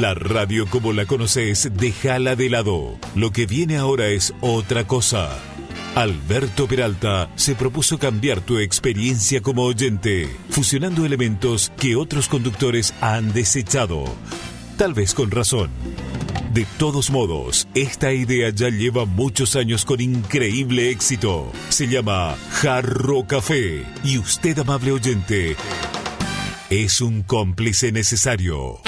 La radio como la conoces, déjala de lado. Lo que viene ahora es otra cosa. Alberto Peralta se propuso cambiar tu experiencia como oyente, fusionando elementos que otros conductores han desechado. Tal vez con razón. De todos modos, esta idea ya lleva muchos años con increíble éxito. Se llama Jarro Café y usted, amable oyente, es un cómplice necesario.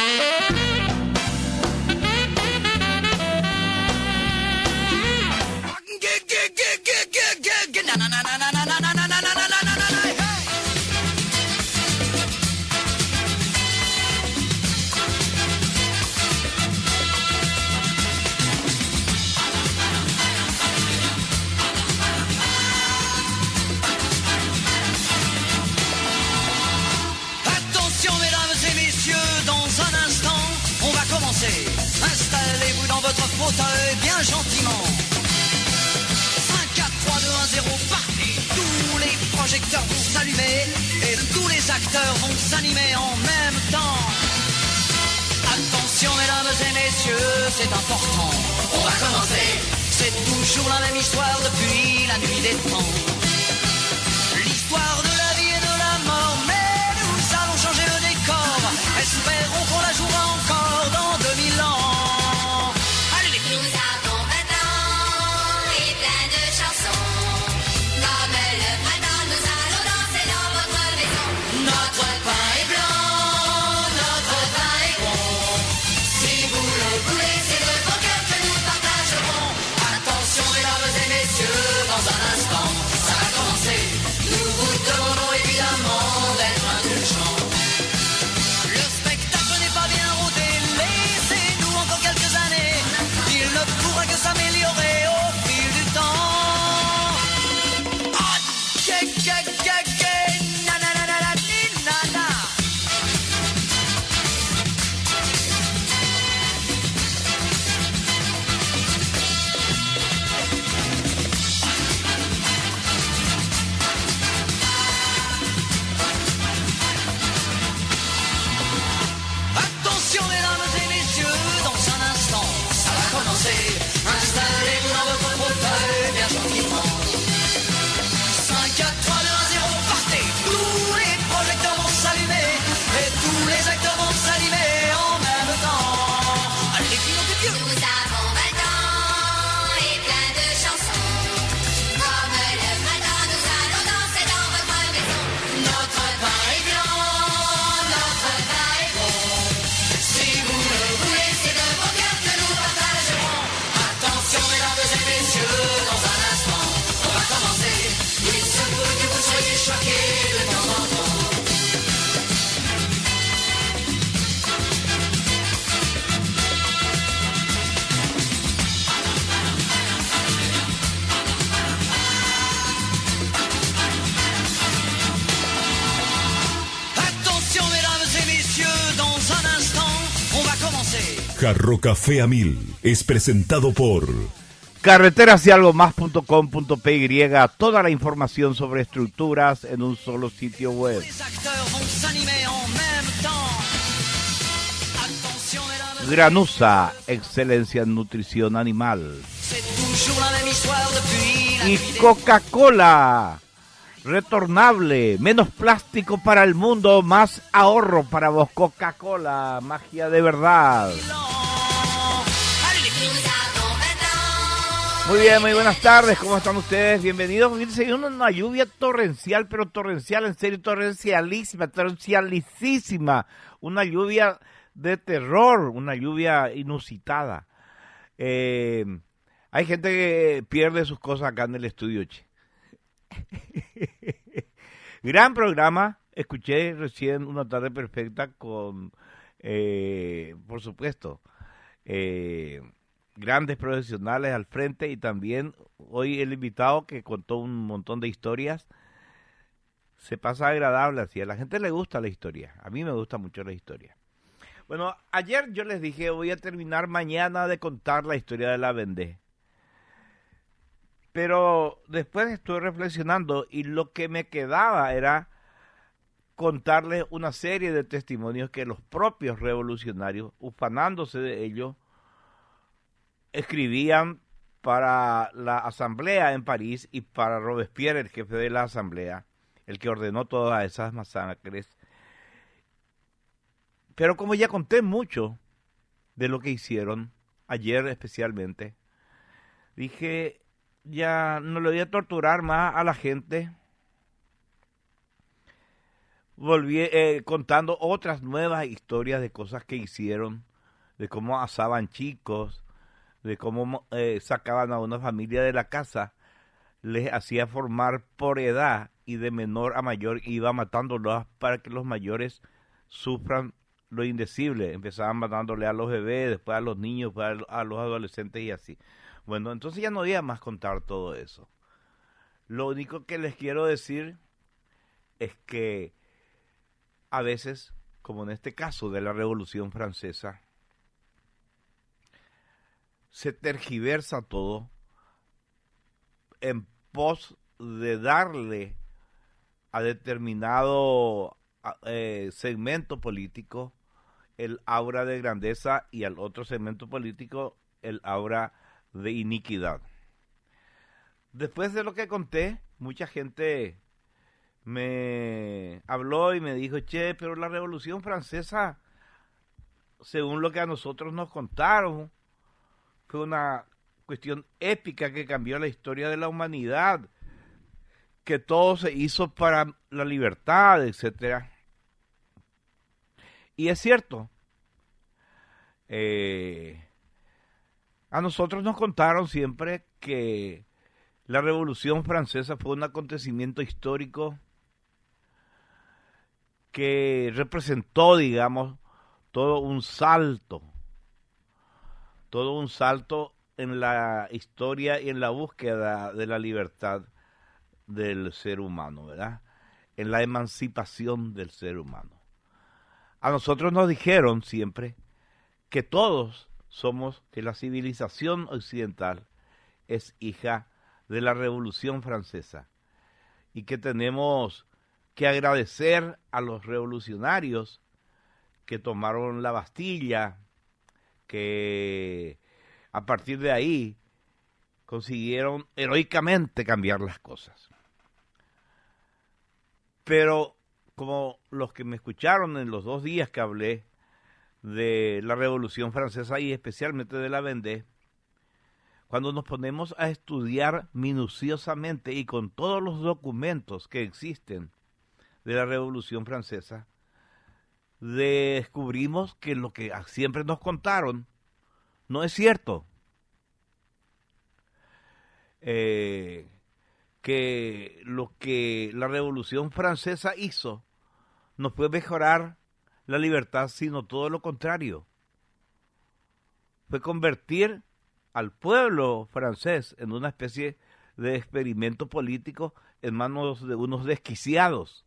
Installez-vous dans votre fauteuil bien gentiment. 5, 4, 3, 2, 1, 0, partez. Tous les projecteurs vont s'allumer et tous les acteurs vont s'animer en même temps. Attention mesdames et messieurs, c'est important. On va commencer. C'est toujours la même histoire depuis la nuit des temps. L'histoire de la vie et de la mort, mais nous allons changer le décor. Espérons qu'on la jouera encore dans 2000 ans. S'améliorer au fil du temps. Ah, na na na na na na na. Attention mesdames et messieurs, dans un instant, ça va commencer. Installez-vous dans votre fauteuil bien gentiment. 5, 4, 3, 2, 1, 0, partez. Tous les projecteurs vont s'allumer et tous les acteurs vont s'animer en même temps. Allez, clignotez de Dieu. Nous avons 20 ans et plein de chansons. Comme le matin, nous allons danser dans votre maison. Notre pain est blanc, notre pain est bon. Si vous le voulez, c'est de vos cœurs que nous partagerons. Attention mesdames et messieurs, dans un instant, on va commencer. Il se peut que vous soyez choqués de temps en temps. Attention mesdames et messieurs, dans un instant, on va commencer. Jarro Café a 1000 es presentado por carreterasyyalgomás.com.py, toda la información sobre estructuras en un solo sitio web. Les acteurs vont s'animer en même temps. Attention mesdames et Granusa, excelencia en nutrición animal. c'est toujours la même histoire depuis la Y nuit des Coca-Cola, retornable, menos plástico para el mundo, más ahorro para vos. Coca-Cola, magia de verdad. temps. Allez, Nous avons 20 ans. Muy bien, muy buenas tardes, ¿cómo están ustedes? Bienvenidos. Fíjense, una lluvia torrencial, pero torrencial, en serio, torrencialísima. Una lluvia de terror, una lluvia inusitada. Hay gente que pierde sus cosas acá en el estudio, che. Gran programa. Escuché recién Una Tarde Perfecta con, por supuesto, grandes profesionales al frente, y también hoy el invitado que contó un montón de historias. Se pasa agradable así, a la gente le gusta la historia, a mí me gusta mucho la historia. Bueno, ayer yo les dije, voy a terminar mañana de contar la historia de la Vendée. Pero después estuve reflexionando y lo que me quedaba era contarles una serie de testimonios que los propios revolucionarios, ufanándose de ello, escribían para la asamblea en París y para Robespierre, el jefe de la asamblea, el que ordenó todas esas masacres. Pero como ya conté mucho de lo que hicieron, ayer especialmente, dije, ya no le voy a torturar más a la gente. Volví contando otras nuevas historias de cosas que hicieron, de cómo asaban chicos, de cómo sacaban a una familia de la casa, les hacía formar por edad y de menor a mayor iba matándolos para que los mayores sufran lo indecible. Empezaban matándole a los bebés, después a los niños, después a los adolescentes y así. Bueno, entonces ya no voy a más contar todo eso. Lo único que les quiero decir es que a veces, como en este caso de la Revolución Francesa, se tergiversa todo en pos de darle a determinado segmento político el aura de grandeza y al otro segmento político el aura de iniquidad. Después de lo que conté, mucha gente me habló y me dijo, che, pero la Revolución Francesa, según lo que a nosotros nos contaron, fue una cuestión épica que cambió la historia de la humanidad, que todo se hizo para la libertad, etcétera. Y es cierto, a nosotros nos contaron siempre que la Revolución Francesa fue un acontecimiento histórico que representó, digamos, todo un salto en la historia y en la búsqueda de la libertad del ser humano, ¿verdad? En la emancipación del ser humano. A nosotros nos dijeron siempre que todos somos, que la civilización occidental es hija de la Revolución Francesa y que tenemos que agradecer a los revolucionarios que tomaron la Bastilla, que a partir de ahí consiguieron heroicamente cambiar las cosas. Pero como los que me escucharon en los 2 días que hablé de la Revolución Francesa y especialmente de la Vendée, cuando nos ponemos a estudiar minuciosamente y con todos los documentos que existen de la Revolución Francesa, descubrimos que lo que siempre nos contaron no es cierto. Que lo que la Revolución Francesa hizo no fue mejorar la libertad, sino todo lo contrario. Fue convertir al pueblo francés en una especie de experimento político en manos de unos desquiciados,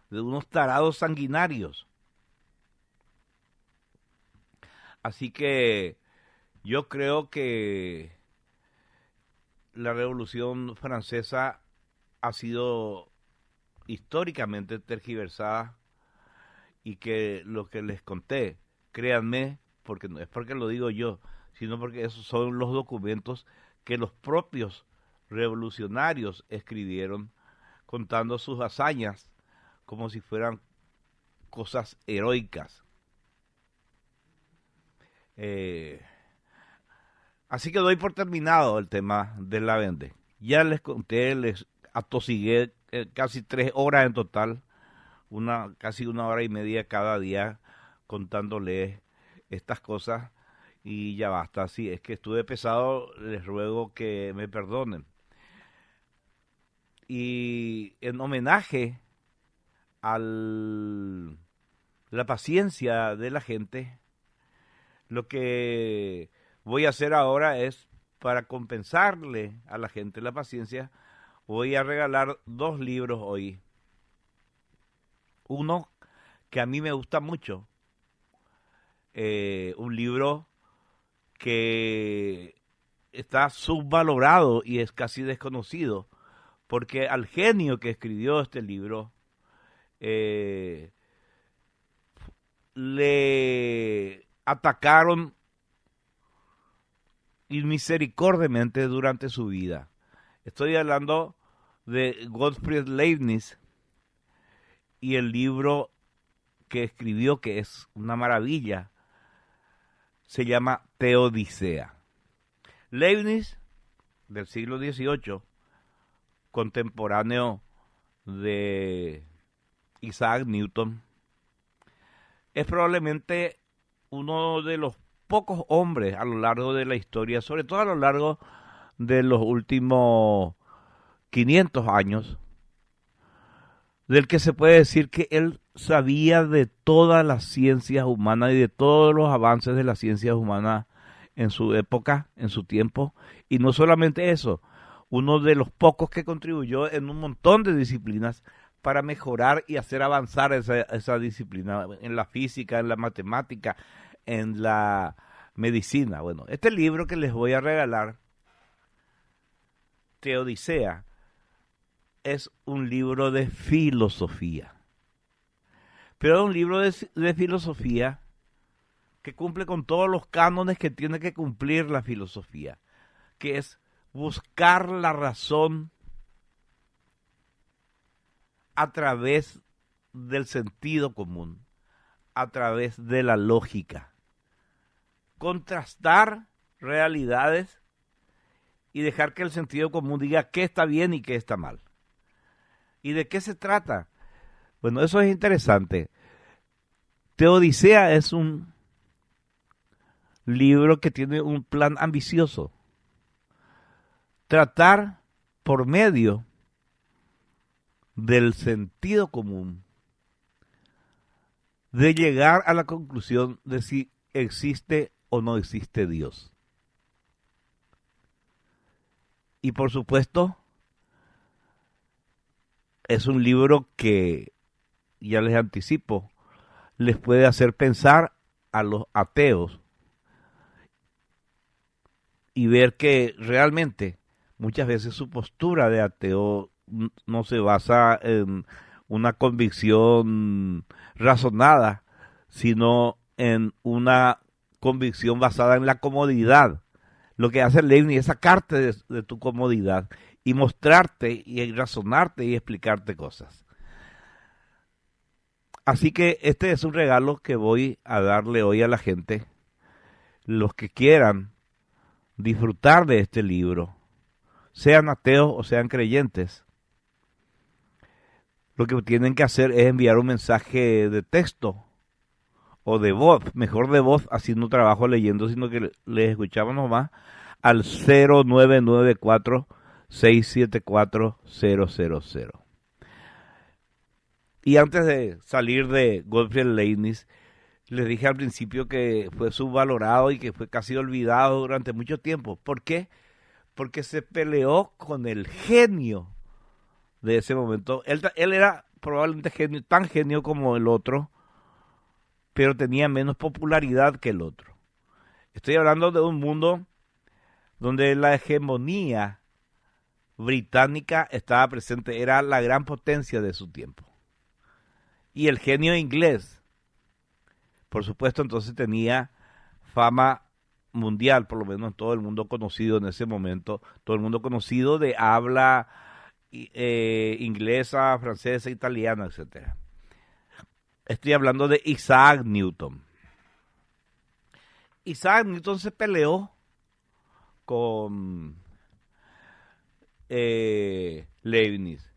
de unos tarados sanguinarios. Así que yo creo que la Revolución Francesa ha sido históricamente tergiversada y que lo que les conté, créanme, porque no es porque lo digo yo, sino porque esos son los documentos que los propios revolucionarios escribieron contando sus hazañas como si fueran cosas heroicas. Así que doy por terminado el tema de la Vendée. Ya les conté, les atosigué casi 3 horas en total, casi 1 hora y media cada día contándoles estas cosas y ya basta. Si es que estuve pesado, les ruego que me perdonen. Y en homenaje a la paciencia de la gente, lo que voy a hacer ahora es, para compensarle a la gente la paciencia, voy a regalar 2 libros hoy. Uno que a mí me gusta mucho, un libro que está subvalorado y es casi desconocido, porque al genio que escribió este libro eh, le atacaron inmisericordiamente durante su vida. Estoy hablando de Gottfried Leibniz y el libro que escribió, que es una maravilla, se llama Teodicea. Leibniz, del siglo XVIII, contemporáneo de Isaac Newton, es probablemente uno de los pocos hombres a lo largo de la historia, sobre todo a lo largo de los últimos 500 años, del que se puede decir que él sabía de todas las ciencias humanas y de todos los avances de las ciencias humanas en su época, en su tiempo, y no solamente eso, uno de los pocos que contribuyó en un montón de disciplinas para mejorar y hacer avanzar esa disciplina, en la física, en la matemática, en la medicina. Bueno, este libro que les voy a regalar, Teodicea, es un libro de filosofía. Pero es un libro de filosofía que cumple con todos los cánones que tiene que cumplir la filosofía, que es buscar la razón a través del sentido común, a través de la lógica, contrastar realidades y dejar que el sentido común diga qué está bien y qué está mal. ¿Y de qué se trata? Bueno, eso es interesante. Teodicea es un libro que tiene un plan ambicioso. Tratar por medio del sentido común de llegar a la conclusión de si existe o no existe Dios. Y por supuesto, es un libro que, ya les anticipo, les puede hacer pensar a los ateos y ver que realmente muchas veces su postura de ateo no se basa en una convicción razonada, sino en una convicción basada en la comodidad. Lo que hace Leibniz es sacarte de tu comodidad y mostrarte y razonarte y explicarte cosas. Así que este es un regalo que voy a darle hoy a la gente. Los que quieran disfrutar de este libro, sean ateos o sean creyentes, lo que tienen que hacer es enviar un mensaje de texto o de voz, mejor de voz, así no trabajo leyendo, sino que les escuchamos nomás, al 0994-674-000. Y antes de salir de Gottfried Leibniz, les dije al principio que fue subvalorado y que fue casi olvidado durante mucho tiempo. ¿Por qué? Porque se peleó con el genio de ese momento. Él era probablemente tan genio como el otro, pero tenía menos popularidad que el otro. Estoy hablando de un mundo donde la hegemonía británica estaba presente, era la gran potencia de su tiempo. Y el genio inglés, por supuesto, entonces tenía fama mundial, por lo menos todo el mundo conocido en ese momento, todo el mundo conocido de habla inglesa, francesa, italiana, etcétera. Estoy hablando de Isaac Newton. Isaac Newton se peleó con Leibniz.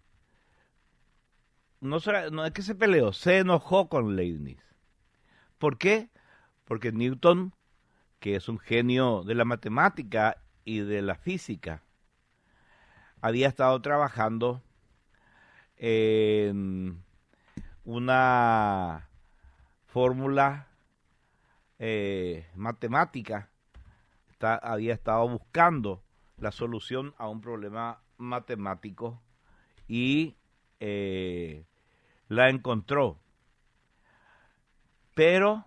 No es que se peleó, se enojó con Leibniz. ¿Por qué? Porque Newton, que es un genio de la matemática y de la física, había estado trabajando en una fórmula matemática, había estado buscando la solución a un problema matemático y la encontró. Pero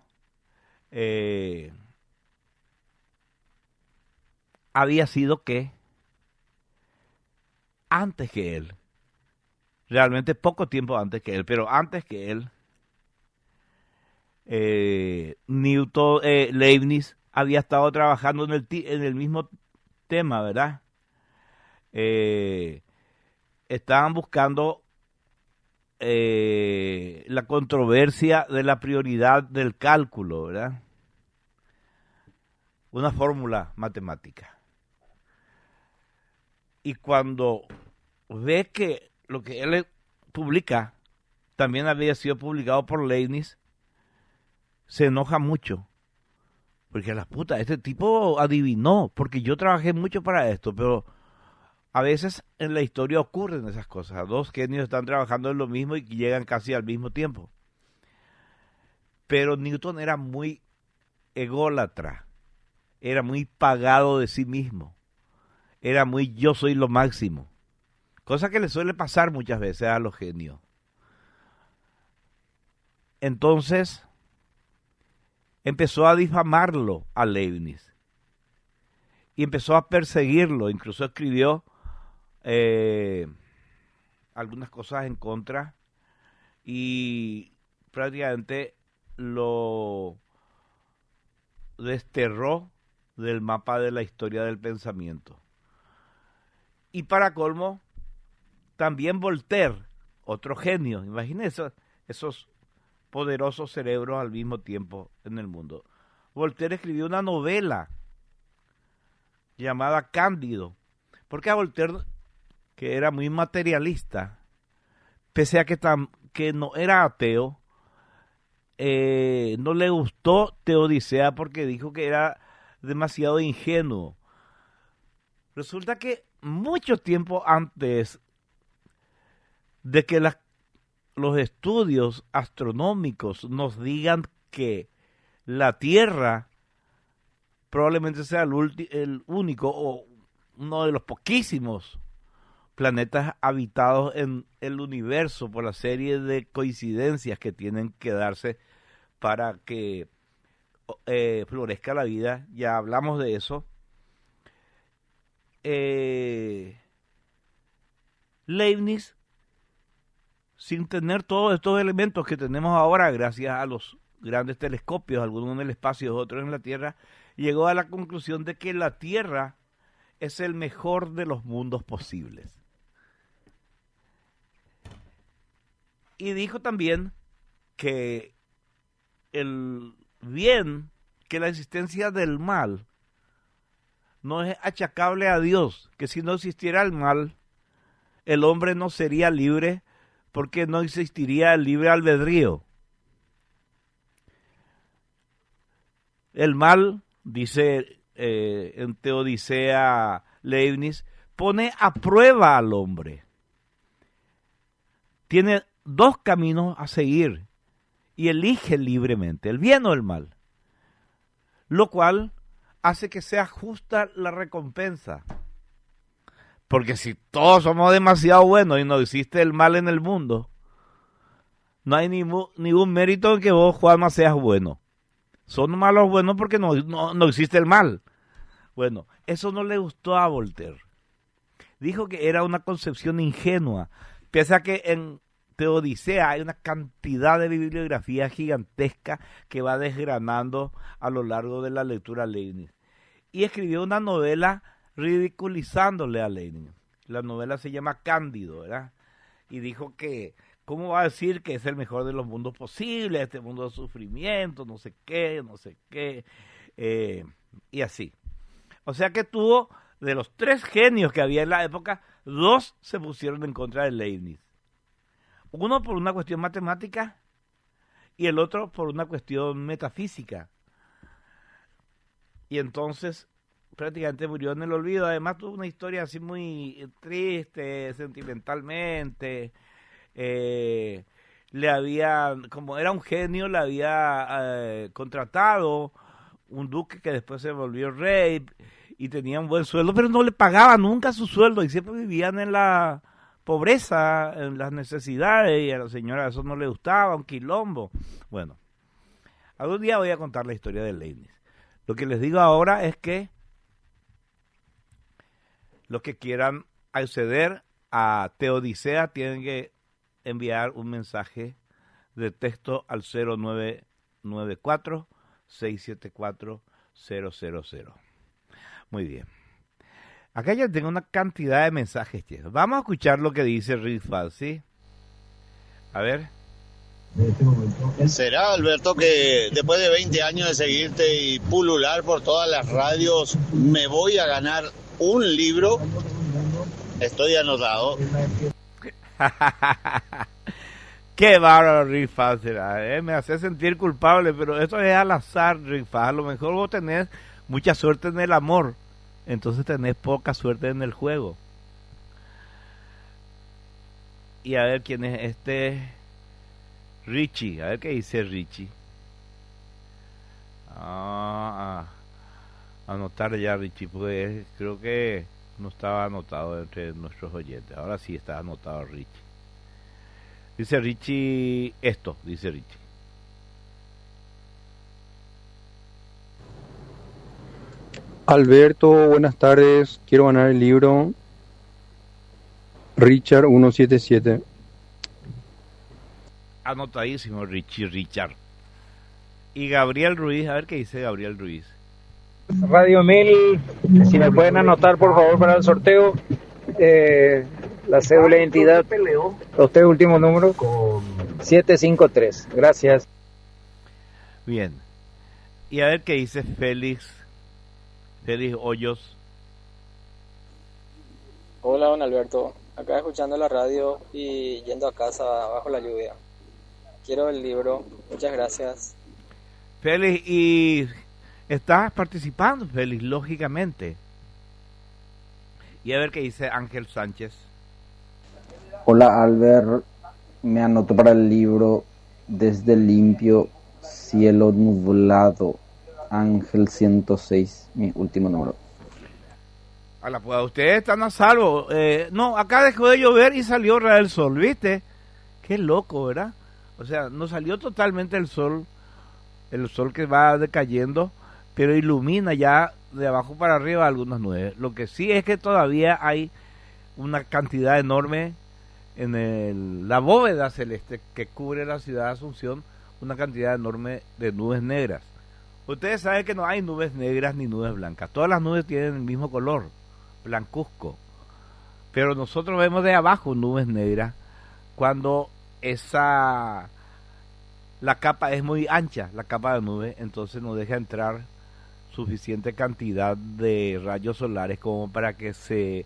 había sido que antes que él realmente poco tiempo antes que él, pero antes que él, Leibniz había estado trabajando en el mismo tema, ¿verdad? Estaban buscando la controversia de la prioridad del cálculo, ¿verdad? Una fórmula matemática. Y cuando ve que lo que él publica también había sido publicado por Leibniz, se enoja mucho. Porque la puta, este tipo adivinó, porque yo trabajé mucho para esto, pero a veces en la historia ocurren esas cosas. Dos genios están trabajando en lo mismo y llegan casi al mismo tiempo. Pero Newton era muy ególatra, era muy pagado de sí mismo, era muy yo soy lo máximo. Cosa que le suele pasar muchas veces a los genios. Entonces empezó a difamarlo a Leibniz y empezó a perseguirlo. Incluso escribió algunas cosas en contra y prácticamente lo desterró del mapa de la historia del pensamiento. Y para colmo, también Voltaire, otro genio, imagínense esos poderosos cerebros al mismo tiempo en el mundo. Voltaire escribió una novela llamada Cándido, porque a Voltaire, que era muy materialista, pese a que no era ateo, no le gustó Teodicea porque dijo que era demasiado ingenuo. Resulta que mucho tiempo antes de que los estudios astronómicos nos digan que la Tierra probablemente sea el único o uno de los poquísimos planetas habitados en el universo por la serie de coincidencias que tienen que darse para que florezca la vida. Ya hablamos de eso. Leibniz, sin tener todos estos elementos que tenemos ahora gracias a los grandes telescopios, algunos en el espacio, otros en la Tierra, llegó a la conclusión de que la Tierra es el mejor de los mundos posibles. Y dijo también que el bien, que la existencia del mal no es achacable a Dios, que si no existiera el mal, el hombre no sería libre porque no existiría el libre albedrío. El mal, dice en Teodicea Leibniz, pone a prueba al hombre. Tiene dos caminos a seguir y elige libremente, el bien o el mal, lo cual hace que sea justa la recompensa. Porque si todos somos demasiado buenos y no existe el mal en el mundo, no hay ningún mérito en que vos, Juanma, seas bueno. Son malos buenos porque no existe el mal. Bueno, eso no le gustó a Voltaire. Dijo que era una concepción ingenua, pese a que en Teodicea hay una cantidad de bibliografía gigantesca que va desgranando a lo largo de la lectura Leibniz. Y escribió una novela ridiculizándole a Leibniz. La novela se llama Cándido, ¿verdad? Y dijo que, ¿cómo va a decir que es el mejor de los mundos posibles, este mundo de sufrimiento, no sé qué, y así. O sea que tuvo, de los tres genios que había en la época, dos se pusieron en contra de Leibniz. Uno por una cuestión matemática y el otro por una cuestión metafísica. Y entonces prácticamente murió en el olvido. Además tuvo una historia así muy triste, sentimentalmente. Como era un genio, le había contratado un duque que después se volvió rey y tenía un buen sueldo, pero no le pagaba nunca su sueldo y siempre vivían en la pobreza, en las necesidades, y a la señora eso no le gustaba, un quilombo. Bueno, algún día voy a contar la historia de Leibniz. Lo que les digo ahora es que los que quieran acceder a Teodicea tienen que enviar un mensaje de texto al 0994-674-000. Muy bien. Acá ya tengo una cantidad de mensajes, chicos. Vamos a escuchar lo que dice Rick Fal, ¿sí? A ver. ¿Será, Alberto, que después de 20 años de seguirte y pulular por todas las radios, me voy a ganar un libro? Estoy anotado. Qué bárbaro, Rick Fal será, ¿eh? Me hace sentir culpable, pero esto es al azar, Rick Fal. A lo mejor vos tenés mucha suerte en el amor, entonces tenés poca suerte en el juego. Y a ver quién es este Richie, a ver qué dice Richie. Anotar ya, Richie, pues creo que no estaba anotado entre nuestros oyentes. Ahora sí está anotado Richie. Dice Richie esto, dice Richie. Alberto, buenas tardes. Quiero ganar el libro Richard 177. Anotadísimo, Richard. Y Gabriel Ruiz, a ver qué dice Gabriel Ruiz. Radio 1000, si me pueden anotar por favor para el sorteo, la cédula de identidad, los tres últimos números, 753. Gracias. Bien. Y a ver qué dice Félix Hoyos. Hola, don Alberto. Acá escuchando la radio y yendo a casa bajo la lluvia. Quiero el libro. Muchas gracias. Félix, y estás participando, Félix, lógicamente. Y a ver qué dice Ángel Sánchez. Hola, Albert. Me anoto para el libro Desde el limpio cielo nublado. Ángel 106, mi último número. Hola, pues ustedes están a salvo. No, acá dejó de llover y salió el sol, ¿viste? Qué loco, ¿verdad? O sea, no salió totalmente el sol que va decayendo, pero ilumina ya de abajo para arriba algunas nubes. Lo que sí es que todavía hay una cantidad enorme en la bóveda celeste que cubre la ciudad de Asunción, una cantidad enorme de nubes negras. Ustedes saben que no hay nubes negras ni nubes blancas. Todas las nubes tienen el mismo color, blancuzco. Pero nosotros vemos de abajo nubes negras cuando la capa es muy ancha, la capa de nube, entonces no deja entrar suficiente cantidad de rayos solares como para que sea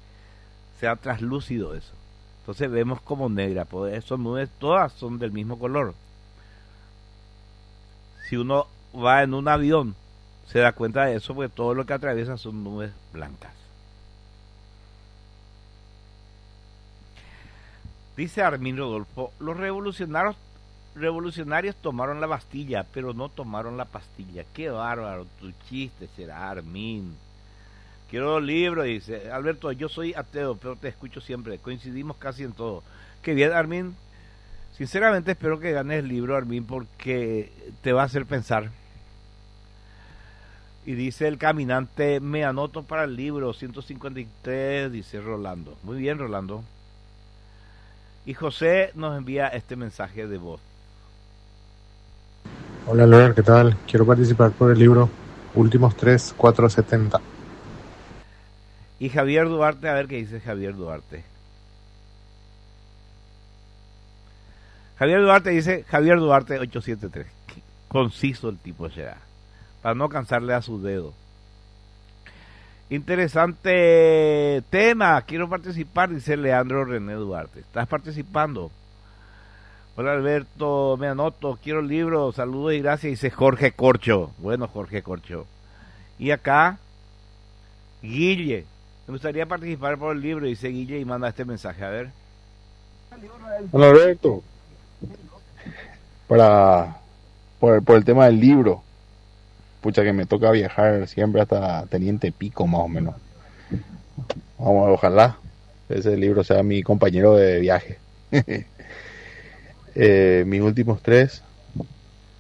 traslúcido eso. Entonces vemos como negra, pues esas nubes todas son del mismo color. Si uno va en un avión, se da cuenta de eso, porque todo lo que atraviesa son nubes blancas. Dice Armin Rodolfo, los revolucionarios tomaron la Bastilla, pero no tomaron la pastilla. Qué bárbaro, tu chiste será, Armin. Quiero libro, dice Alberto, yo soy ateo, pero te escucho siempre, coincidimos casi en todo. Qué bien, Armin. Sinceramente espero que ganes el libro, Armin, porque te va a hacer pensar. Y dice el caminante, me anoto para el libro 153, dice Rolando. Muy bien, Rolando. Y José nos envía este mensaje de voz. Hola, Albert, ¿qué tal? Quiero participar por el libro Últimos 3, 470. Y Javier Duarte, a ver qué dice Javier Duarte. Javier Duarte dice, Javier Duarte 873. Conciso el tipo será, para no cansarle a su dedo. Interesante tema, quiero participar, dice Leandro René Duarte. ¿Estás participando? Hola Alberto, me anoto, quiero el libro, saludos y gracias, dice Jorge Corcho. Bueno, Jorge Corcho. Y acá, Guille, me gustaría participar por el libro, dice Guille y manda este mensaje, a ver. Hola Alberto, por el tema del libro, pucha que me toca viajar siempre hasta Teniente Pico más o menos. Vamos, ojalá ese libro sea mi compañero de viaje. Mis últimos 3,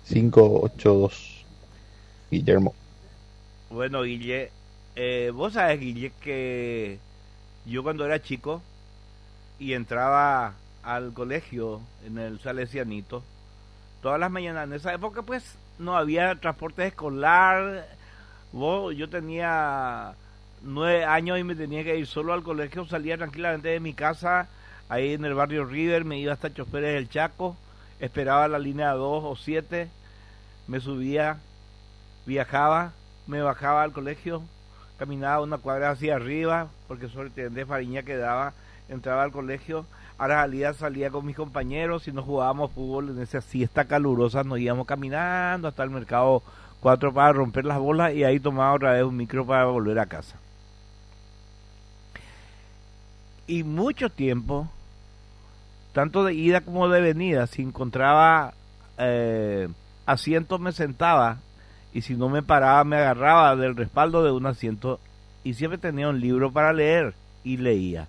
582. Guillermo. Bueno, Guille, vos sabes, Guille, que yo cuando era chico y entraba al colegio en el Salesianito todas las mañanas. En esa época pues no había transporte escolar. Yo tenía 9 años y me tenía que ir solo al colegio. Salía tranquilamente de mi casa ahí en el barrio River, me iba hasta Choferes del Chaco, esperaba la línea 2 o 7, me subía, viajaba, me bajaba al colegio, caminaba una cuadra hacia arriba, porque sobre de Fariña quedaba, entraba al colegio, a la salía con mis compañeros, si no jugábamos fútbol en esa siesta calurosa, nos íbamos caminando hasta el mercado 4 para romper las bolas y ahí tomaba otra vez un micro para volver a casa. Y mucho tiempo, tanto de ida como de venida, si encontraba asiento me sentaba, y si no me paraba me agarraba del respaldo de un asiento y siempre tenía un libro para leer y leía.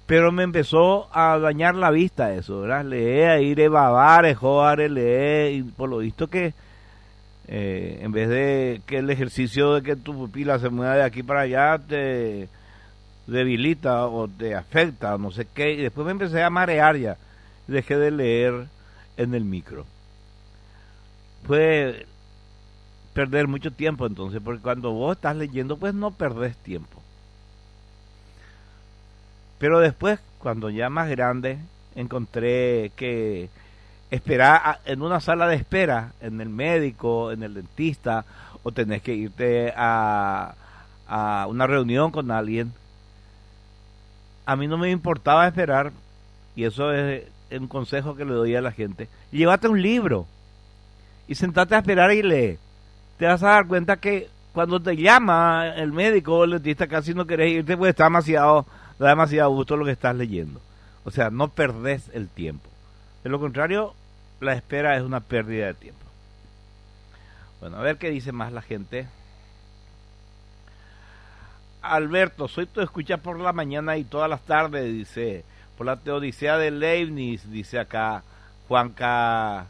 Pero me empezó a dañar la vista eso, ¿verdad? Leer, ir a babar, jugar, leer, y por lo visto que en vez de que el ejercicio de que tu pupila se mueva de aquí para allá te debilita o te afecta o no sé qué, y después me empecé a marear ya, dejé de leer en el micro. Fue perder mucho tiempo entonces, porque cuando vos estás leyendo pues no perdés tiempo. Pero después, cuando ya más grande, encontré que esperar en una sala de espera, en el médico, en el dentista, o tenés que irte a una reunión con alguien, a mí no me importaba esperar, y eso es un consejo que le doy a la gente. Llévate un libro y sentate a esperar y lee. Te vas a dar cuenta que cuando te llama el médico o el dentista casi no querés irte, pues da demasiado gusto lo que estás leyendo. O sea, no perdés el tiempo. De lo contrario, la espera es una pérdida de tiempo. Bueno, a ver qué dice más la gente. Alberto, soy tu escucha por la mañana y todas las tardes, dice, por la Teodicea de Leibniz, dice acá Juanca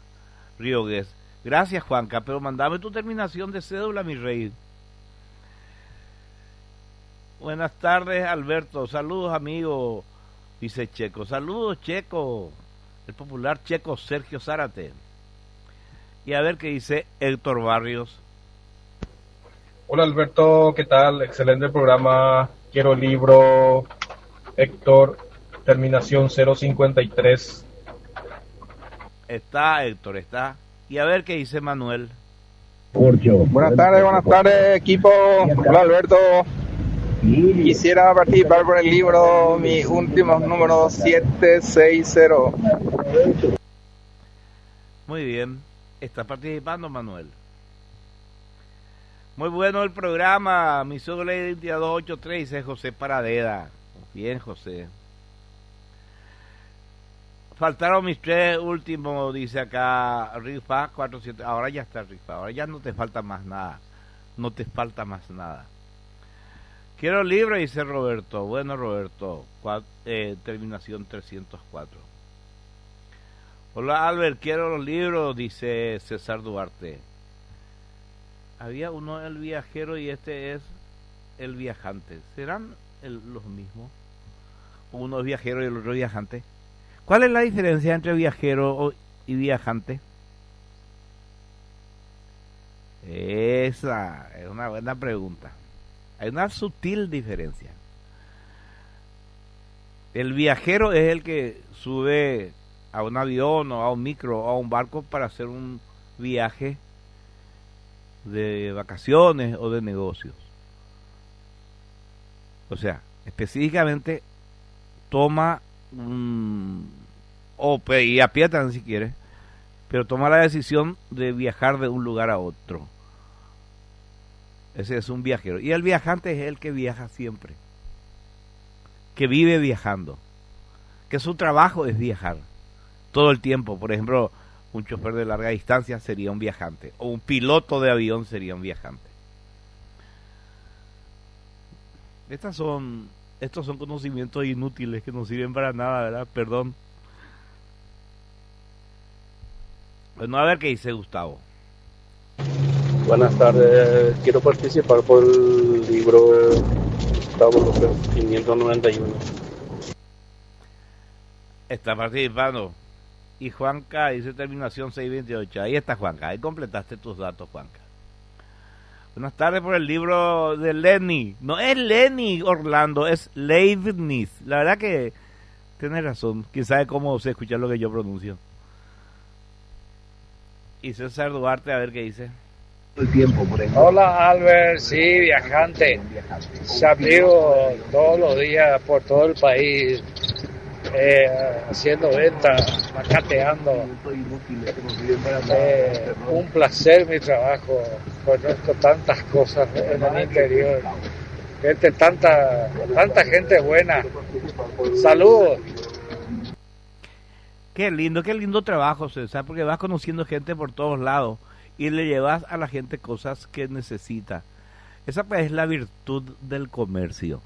Ríoguez. Gracias, Juanca, pero mandame tu terminación de cédula, mi rey. Buenas tardes, Alberto. Saludos, amigo, dice Checo. Saludos, Checo. El popular Checo Sergio Zárate. Y a ver qué dice Héctor Barrios. Hola, Alberto, ¿qué tal? Excelente programa. Quiero libro, Héctor, terminación 053. Está, Héctor, está. Y a ver qué dice Manuel. Buenas tardes, equipo. Hola, Alberto. Quisiera participar por el libro, mis últimos números 760. Muy bien, está participando Manuel. Muy bueno el programa, mi cédula de identidad 283, dice José Paradeda. Bien, José. Faltaron mis 3 últimos, dice acá rifa 47. Ahora ya está rifa, ahora ya no te falta más nada. No te falta más nada. Quiero el libro, dice Roberto. Bueno, Roberto, terminación 304. Hola, Albert, quiero los libros, dice César Duarte. Había uno, el viajero, y este es el viajante. ¿Serán los mismos? Uno es viajero y el otro viajante. ¿Cuál es la diferencia entre viajero y viajante? Esa es una buena pregunta. Hay una sutil diferencia. El viajero es el que sube a un avión o a un micro o a un barco para hacer un viaje de vacaciones o de negocios. O sea, específicamente toma y a pie también si quiere, pero toma la decisión de viajar de un lugar a otro. Ese es un viajero. Y el viajante es el que viaja siempre, que vive viajando, que su trabajo es viajar todo el tiempo. Por ejemplo, un chofer de larga distancia sería un viajante, o un piloto de avión sería un viajante. Estos son conocimientos inútiles que no sirven para nada, ¿verdad? Perdón. Bueno, a ver qué dice Gustavo. Buenas tardes, quiero participar por el libro Gustavo López, 591. Está participando. Y Juanca dice terminación 628. Ahí está Juanca. Ahí completaste tus datos, Juanca. Buenas tardes por el libro de Lenny. No es Lenny, Orlando, es Leibniz. La verdad que tienes razón. Quién sabe cómo se escucha lo que yo pronuncio. Y César Duarte, a ver qué dice. Hola Albert, sí, viajante. Sapliego todos los días por todo el país, haciendo ventas, macateando. Un placer mi trabajo, conozco tantas cosas en el interior. Tanta gente buena. Saludos. Qué lindo trabajo, César, porque vas conociendo gente por todos lados y le llevas a la gente cosas que necesita. Esa pues es la virtud del comercio.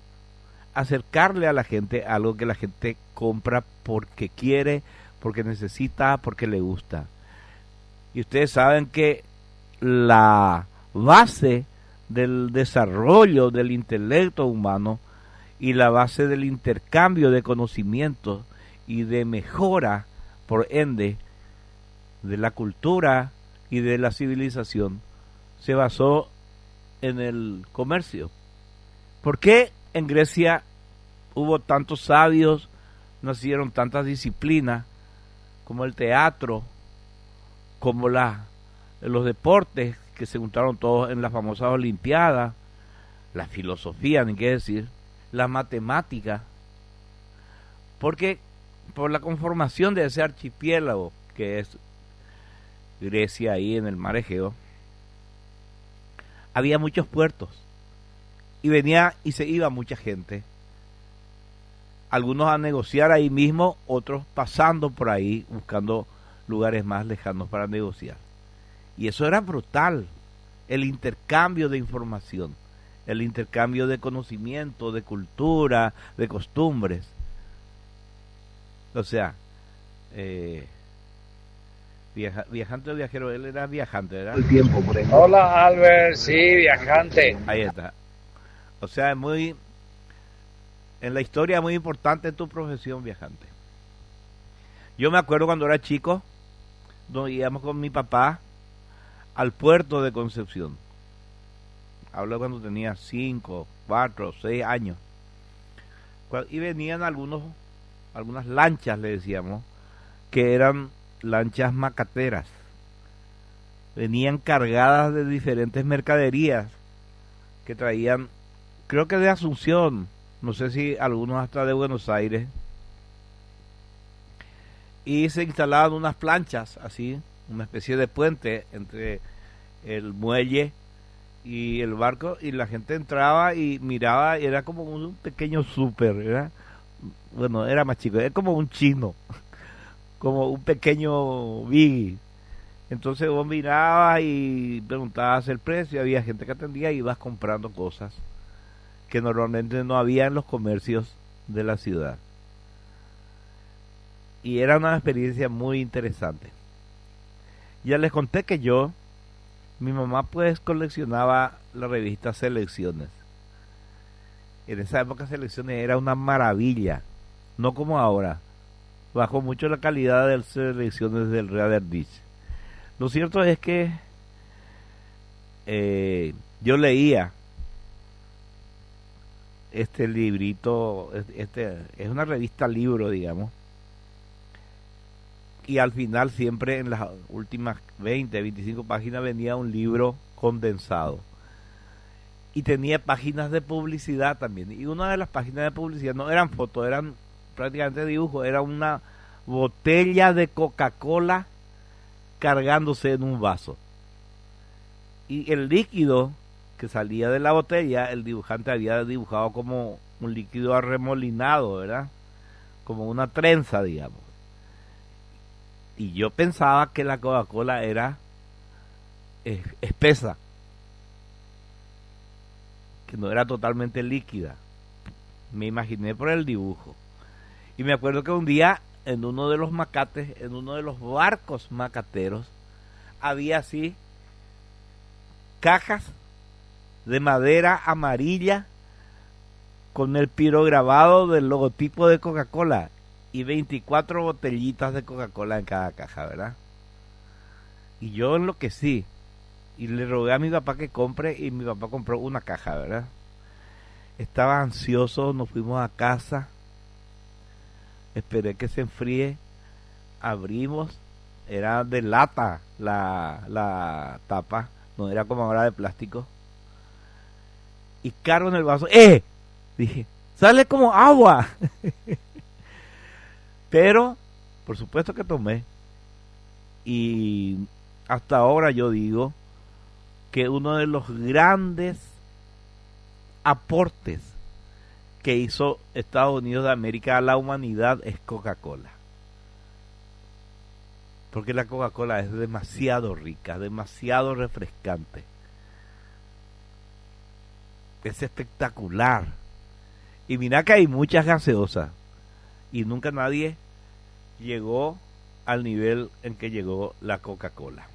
Acercarle a la gente algo que la gente compra porque quiere, porque necesita, porque le gusta. Y ustedes saben que la base del desarrollo del intelecto humano y la base del intercambio de conocimientos y de mejora, por ende, de la cultura y de la civilización, se basó en el comercio. ¿Por qué en Grecia hubo tantos sabios, nacieron tantas disciplinas, como el teatro, como los deportes, que se juntaron todos en las famosas Olimpiadas, la filosofía, ni qué decir, la matemática? Porque por la conformación de ese archipiélago que es Grecia, ahí en el mar Egeo, había muchos puertos y venía y se iba mucha gente, algunos a negociar ahí mismo, otros pasando por ahí buscando lugares más lejanos para negociar. Y eso era brutal, el intercambio de información, el intercambio de conocimiento, de cultura, de costumbres. O sea, viajante o viajero, él era viajante, ¿verdad? El tiempo, por ejemplo. Hola Albert, sí, viajante. Ahí está. O sea, es muy, en la historia muy importante tu profesión, viajante. Yo me acuerdo cuando era chico, nos íbamos con mi papá al puerto de Concepción. Hablo cuando tenía 5, 4, 6 años. Y venían algunas lanchas, le decíamos, que eran lanchas macateras. Venían cargadas de diferentes mercaderías que traían, creo que de Asunción, no sé si algunos hasta de Buenos Aires, y se instalaban unas planchas así, una especie de puente entre el muelle y el barco, y la gente entraba y miraba, y era como un pequeño súper, ¿verdad? Bueno, era más chico, era como un chino, como un pequeño Biggie. Entonces vos mirabas y preguntabas el precio, había gente que atendía y ibas comprando cosas que normalmente no había en los comercios de la ciudad. Y era una experiencia muy interesante. Ya les conté que mi mamá pues coleccionaba la revista Selecciones. En esa época Selecciones era una maravilla, no como ahora. Bajó mucho la calidad de las Selecciones del Reader Ditch. Lo cierto es que yo leía este librito, es una revista libro, digamos, y al final siempre en las últimas 20, 25 páginas venía un libro condensado. Y tenía páginas de publicidad también. Y una de las páginas de publicidad no eran fotos, eran prácticamente dibujos. Era una botella de Coca-Cola cargándose en un vaso. Y el líquido que salía de la botella, el dibujante había dibujado como un líquido arremolinado, ¿verdad? Como una trenza, digamos. Y yo pensaba que la Coca-Cola era espesa, que no era totalmente líquida. Me imaginé por el dibujo. Y me acuerdo que un día en uno de los macates, en uno de los barcos macateros, había así cajas de madera amarilla con el pirograbado del logotipo de Coca-Cola. y 24 botellitas de Coca-Cola en cada caja, ¿verdad? Y yo enloquecí y le rogué a mi papá que compre y mi papá compró una caja, ¿verdad? Estaba ansioso, nos fuimos a casa, esperé que se enfríe, abrimos, era de lata la tapa, no era como ahora de plástico, y cargo en el vaso, dije, sale como agua. Pero, por supuesto que tomé, y hasta ahora yo digo que uno de los grandes aportes que hizo Estados Unidos de América a la humanidad es Coca-Cola. Porque la Coca-Cola es demasiado rica, demasiado refrescante. Es espectacular. Y mira que hay muchas gaseosas. Y nunca nadie llegó al nivel en que llegó la Coca-Cola.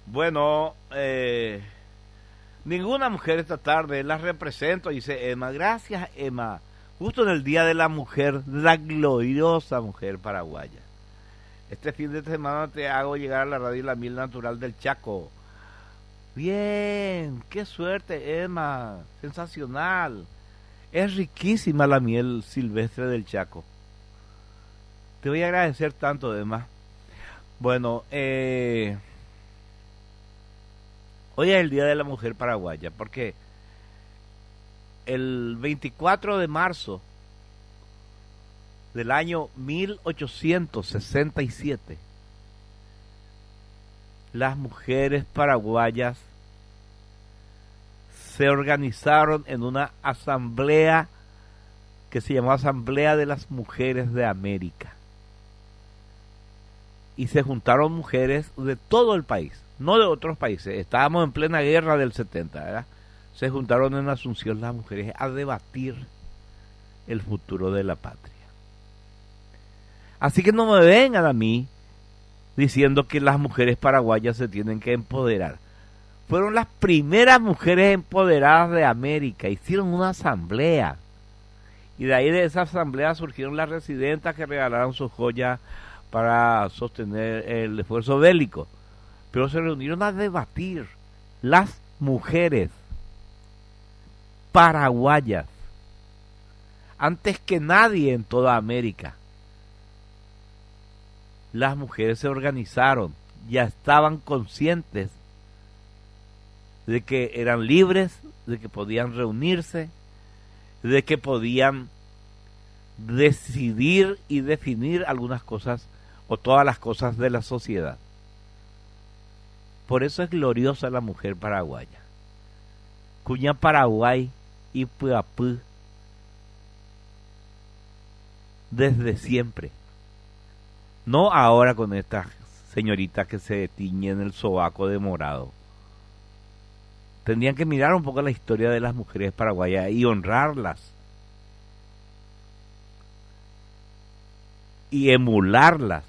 Bueno, ninguna mujer esta tarde, las represento, dice Emma. Gracias, Emma. Justo en el Día de la Mujer, la gloriosa mujer paraguaya. Este fin de semana te hago llegar a la radio La Miel Natural del Chaco. Bien, qué suerte, Emma. Sensacional. Es riquísima la miel silvestre del Chaco. Te voy a agradecer tanto, Emma. Bueno, hoy es el Día de la Mujer Paraguaya, porque el 24 de marzo del año 1867, las mujeres paraguayas se organizaron en una asamblea que se llamó Asamblea de las Mujeres de América. Y se juntaron mujeres de todo el país, no de otros países. Estábamos en plena guerra del 70, ¿verdad? Se juntaron en Asunción las mujeres a debatir el futuro de la patria. Así que no me vengan a mí diciendo que las mujeres paraguayas se tienen que empoderar. Fueron las primeras mujeres empoderadas de América. Hicieron una asamblea. Y de ahí de esa asamblea surgieron las residentas que regalaron sus joyas para sostener el esfuerzo bélico. Pero se reunieron a debatir las mujeres paraguayas. Antes que nadie en toda América. Las mujeres se organizaron. Ya estaban conscientes de que eran libres, de que podían reunirse, de que podían decidir y definir algunas cosas o todas las cosas de la sociedad. Por eso es gloriosa la mujer paraguaya. Cuña Paraguay y Puapú desde siempre. No ahora con estas señoritas que se tiñen el sobaco de morado. Tendrían que mirar un poco la historia de las mujeres paraguayas y honrarlas. Y emularlas.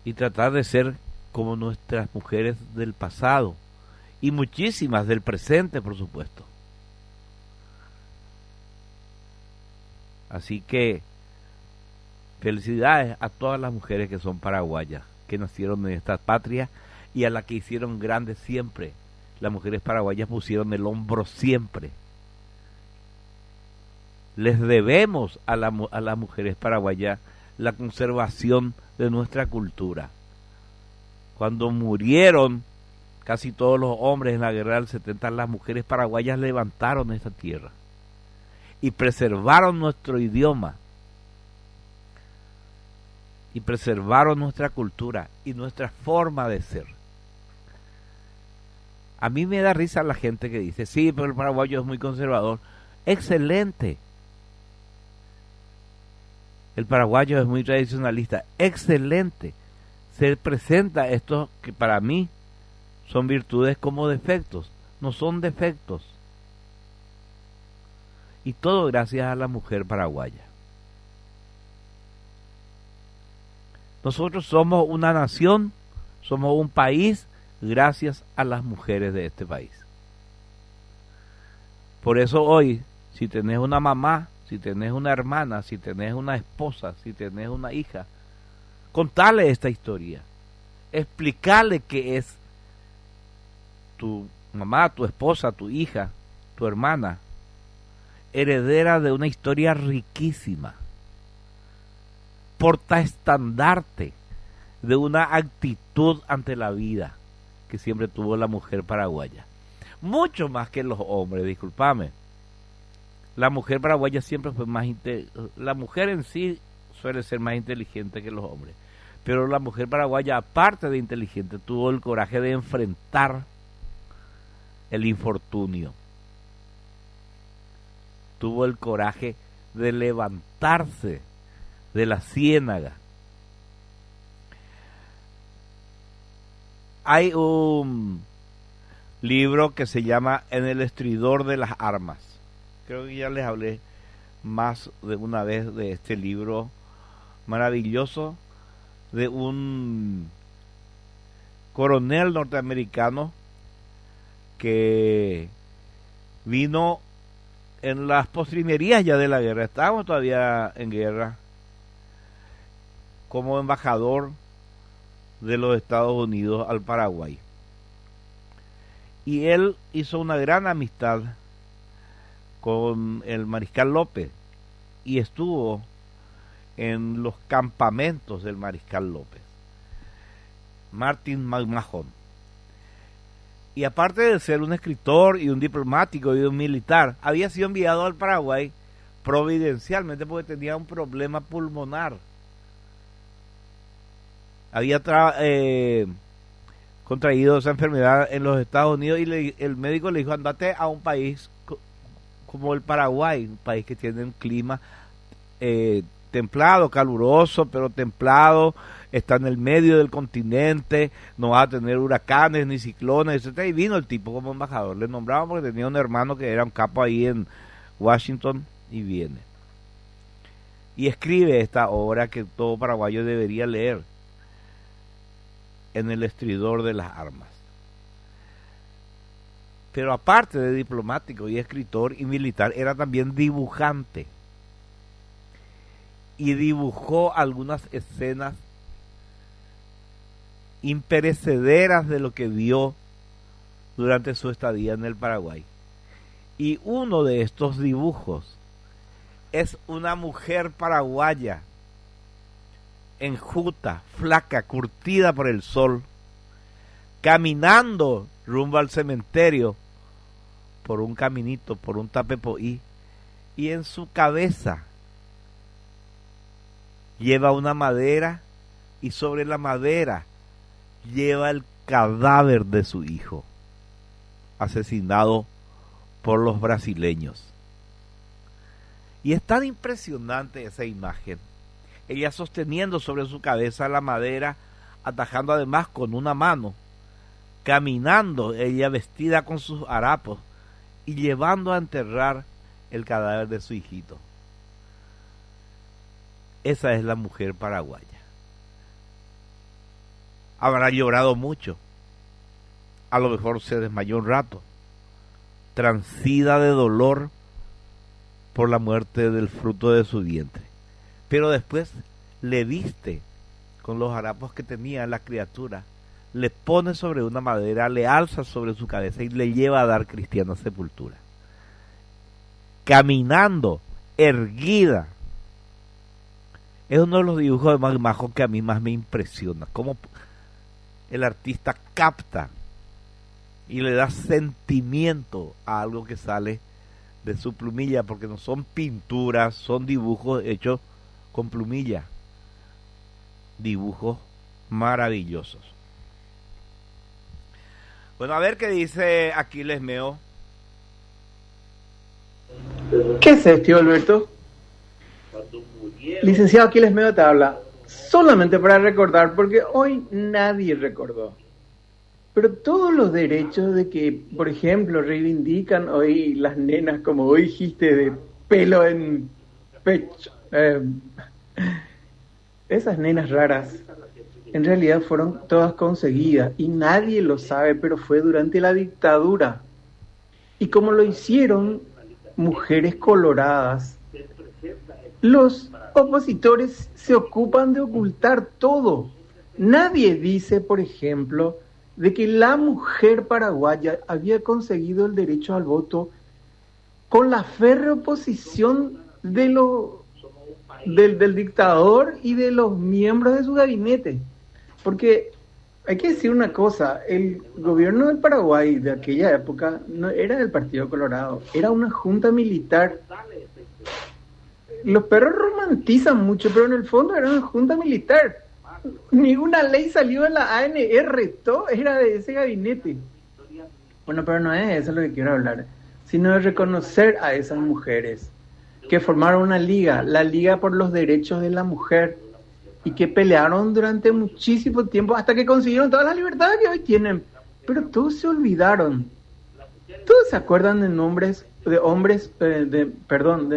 Y tratar de ser como nuestras mujeres del pasado. Y muchísimas del presente, por supuesto. Así que felicidades a todas las mujeres que son paraguayas, que nacieron en esta patria y a las que hicieron grandes siempre. Las mujeres paraguayas pusieron el hombro siempre. Les debemos a las mujeres paraguayas la conservación de nuestra cultura. Cuando murieron casi todos los hombres en la guerra del 70, las mujeres paraguayas levantaron esta tierra y preservaron nuestro idioma y preservaron nuestra cultura y nuestra forma de ser. A mí me da risa la gente que dice, sí, pero el paraguayo es muy conservador. Excelente. El paraguayo es muy tradicionalista. Excelente. Se presenta esto que para mí son virtudes como defectos. No son defectos. Y todo gracias a la mujer paraguaya. Nosotros somos una nación, somos un país gracias a las mujeres de este país. Por eso hoy si tenés una mamá, si tenés una hermana, si tenés una esposa, si tenés una hija, contale esta historia. Explicarle que es tu mamá, tu esposa, tu hija, tu hermana, heredera de una historia riquísima, portaestandarte de una actitud ante la vida que siempre tuvo la mujer paraguaya. Mucho más que los hombres, discúlpame. La mujer paraguaya siempre fue más la mujer en sí suele ser más inteligente que los hombres. Pero la mujer paraguaya, aparte de inteligente, tuvo el coraje de enfrentar el infortunio. Tuvo el coraje de levantarse de la ciénaga. Hay un libro que se llama En el estridor de las armas. Creo que ya les hablé más de una vez de este libro maravilloso de un coronel norteamericano que vino en las postrimerías ya de la guerra. Estábamos todavía en guerra, como embajador de los Estados Unidos al Paraguay. Y él hizo una gran amistad con el mariscal López y estuvo en los campamentos del mariscal López, Martin McMahon. Y aparte de ser un escritor y un diplomático y un militar, había sido enviado al Paraguay providencialmente porque tenía un problema pulmonar. Había contraído esa enfermedad en los Estados Unidos y el médico le dijo, andate a un país como el Paraguay, un país que tiene un clima templado, caluroso, pero templado, está en el medio del continente, no va a tener huracanes ni ciclones, etc. Y vino el tipo como embajador, le nombraban porque tenía un hermano que era un capo ahí en Washington y viene. Y escribe esta obra que todo paraguayo debería leer, En el estridor de las armas. Pero aparte de diplomático y escritor y militar, era también dibujante. Y dibujó algunas escenas imperecederas de lo que vio durante su estadía en el Paraguay. Y uno de estos dibujos es una mujer paraguaya enjuta, flaca, curtida por el sol, caminando rumbo al cementerio por un caminito, por un tapepoí, y en su cabeza lleva una madera y sobre la madera lleva el cadáver de su hijo, asesinado por los brasileños. Y es tan impresionante esa imagen, ella sosteniendo sobre su cabeza la madera, atajando además con una mano, caminando, ella vestida con sus harapos y llevando a enterrar el cadáver de su hijito. Esa es la mujer paraguaya. Habrá llorado mucho, a lo mejor se desmayó un rato, transida de dolor por la muerte del fruto de su vientre. Pero después le viste con los harapos que tenía la criatura, le pone sobre una madera, le alza sobre su cabeza y le lleva a dar cristiana sepultura. Caminando, erguida. Es uno de los dibujos de McMahon que a mí más me impresiona. Cómo el artista capta y le da sentimiento a algo que sale de su plumilla, porque no son pinturas, son dibujos hechos con plumilla, dibujos maravillosos. Bueno, a ver qué dice Aquiles Meo. ¿Qué es tío Alberto? Licenciado Aquiles Meo te habla. Solamente para recordar, porque hoy nadie recordó. Pero todos los derechos de que, por ejemplo, reivindican hoy las nenas, como hoy dijiste, de pelo en pecho. Esas nenas raras en realidad fueron todas conseguidas y nadie lo sabe, pero fue durante la dictadura. Y como lo hicieron mujeres coloradas, los opositores se ocupan de ocultar todo. Nadie dice, por ejemplo, de que la mujer paraguaya había conseguido el derecho al voto con la férrea oposición del dictador y de los miembros de su gabinete. Porque hay que decir una cosa, el gobierno del Paraguay de aquella época no era del Partido Colorado, era una junta militar. Los perros romantizan mucho, pero en el fondo era una junta militar. Ninguna ley salió de la ANR, todo era de ese gabinete. Bueno, pero no es eso lo que quiero hablar, sino de reconocer a esas mujeres que formaron una liga, la Liga por los Derechos de la Mujer, y que pelearon durante muchísimo tiempo hasta que consiguieron todas las libertades que hoy tienen. Pero todos se olvidaron. Todos se acuerdan de nombres de hombres, de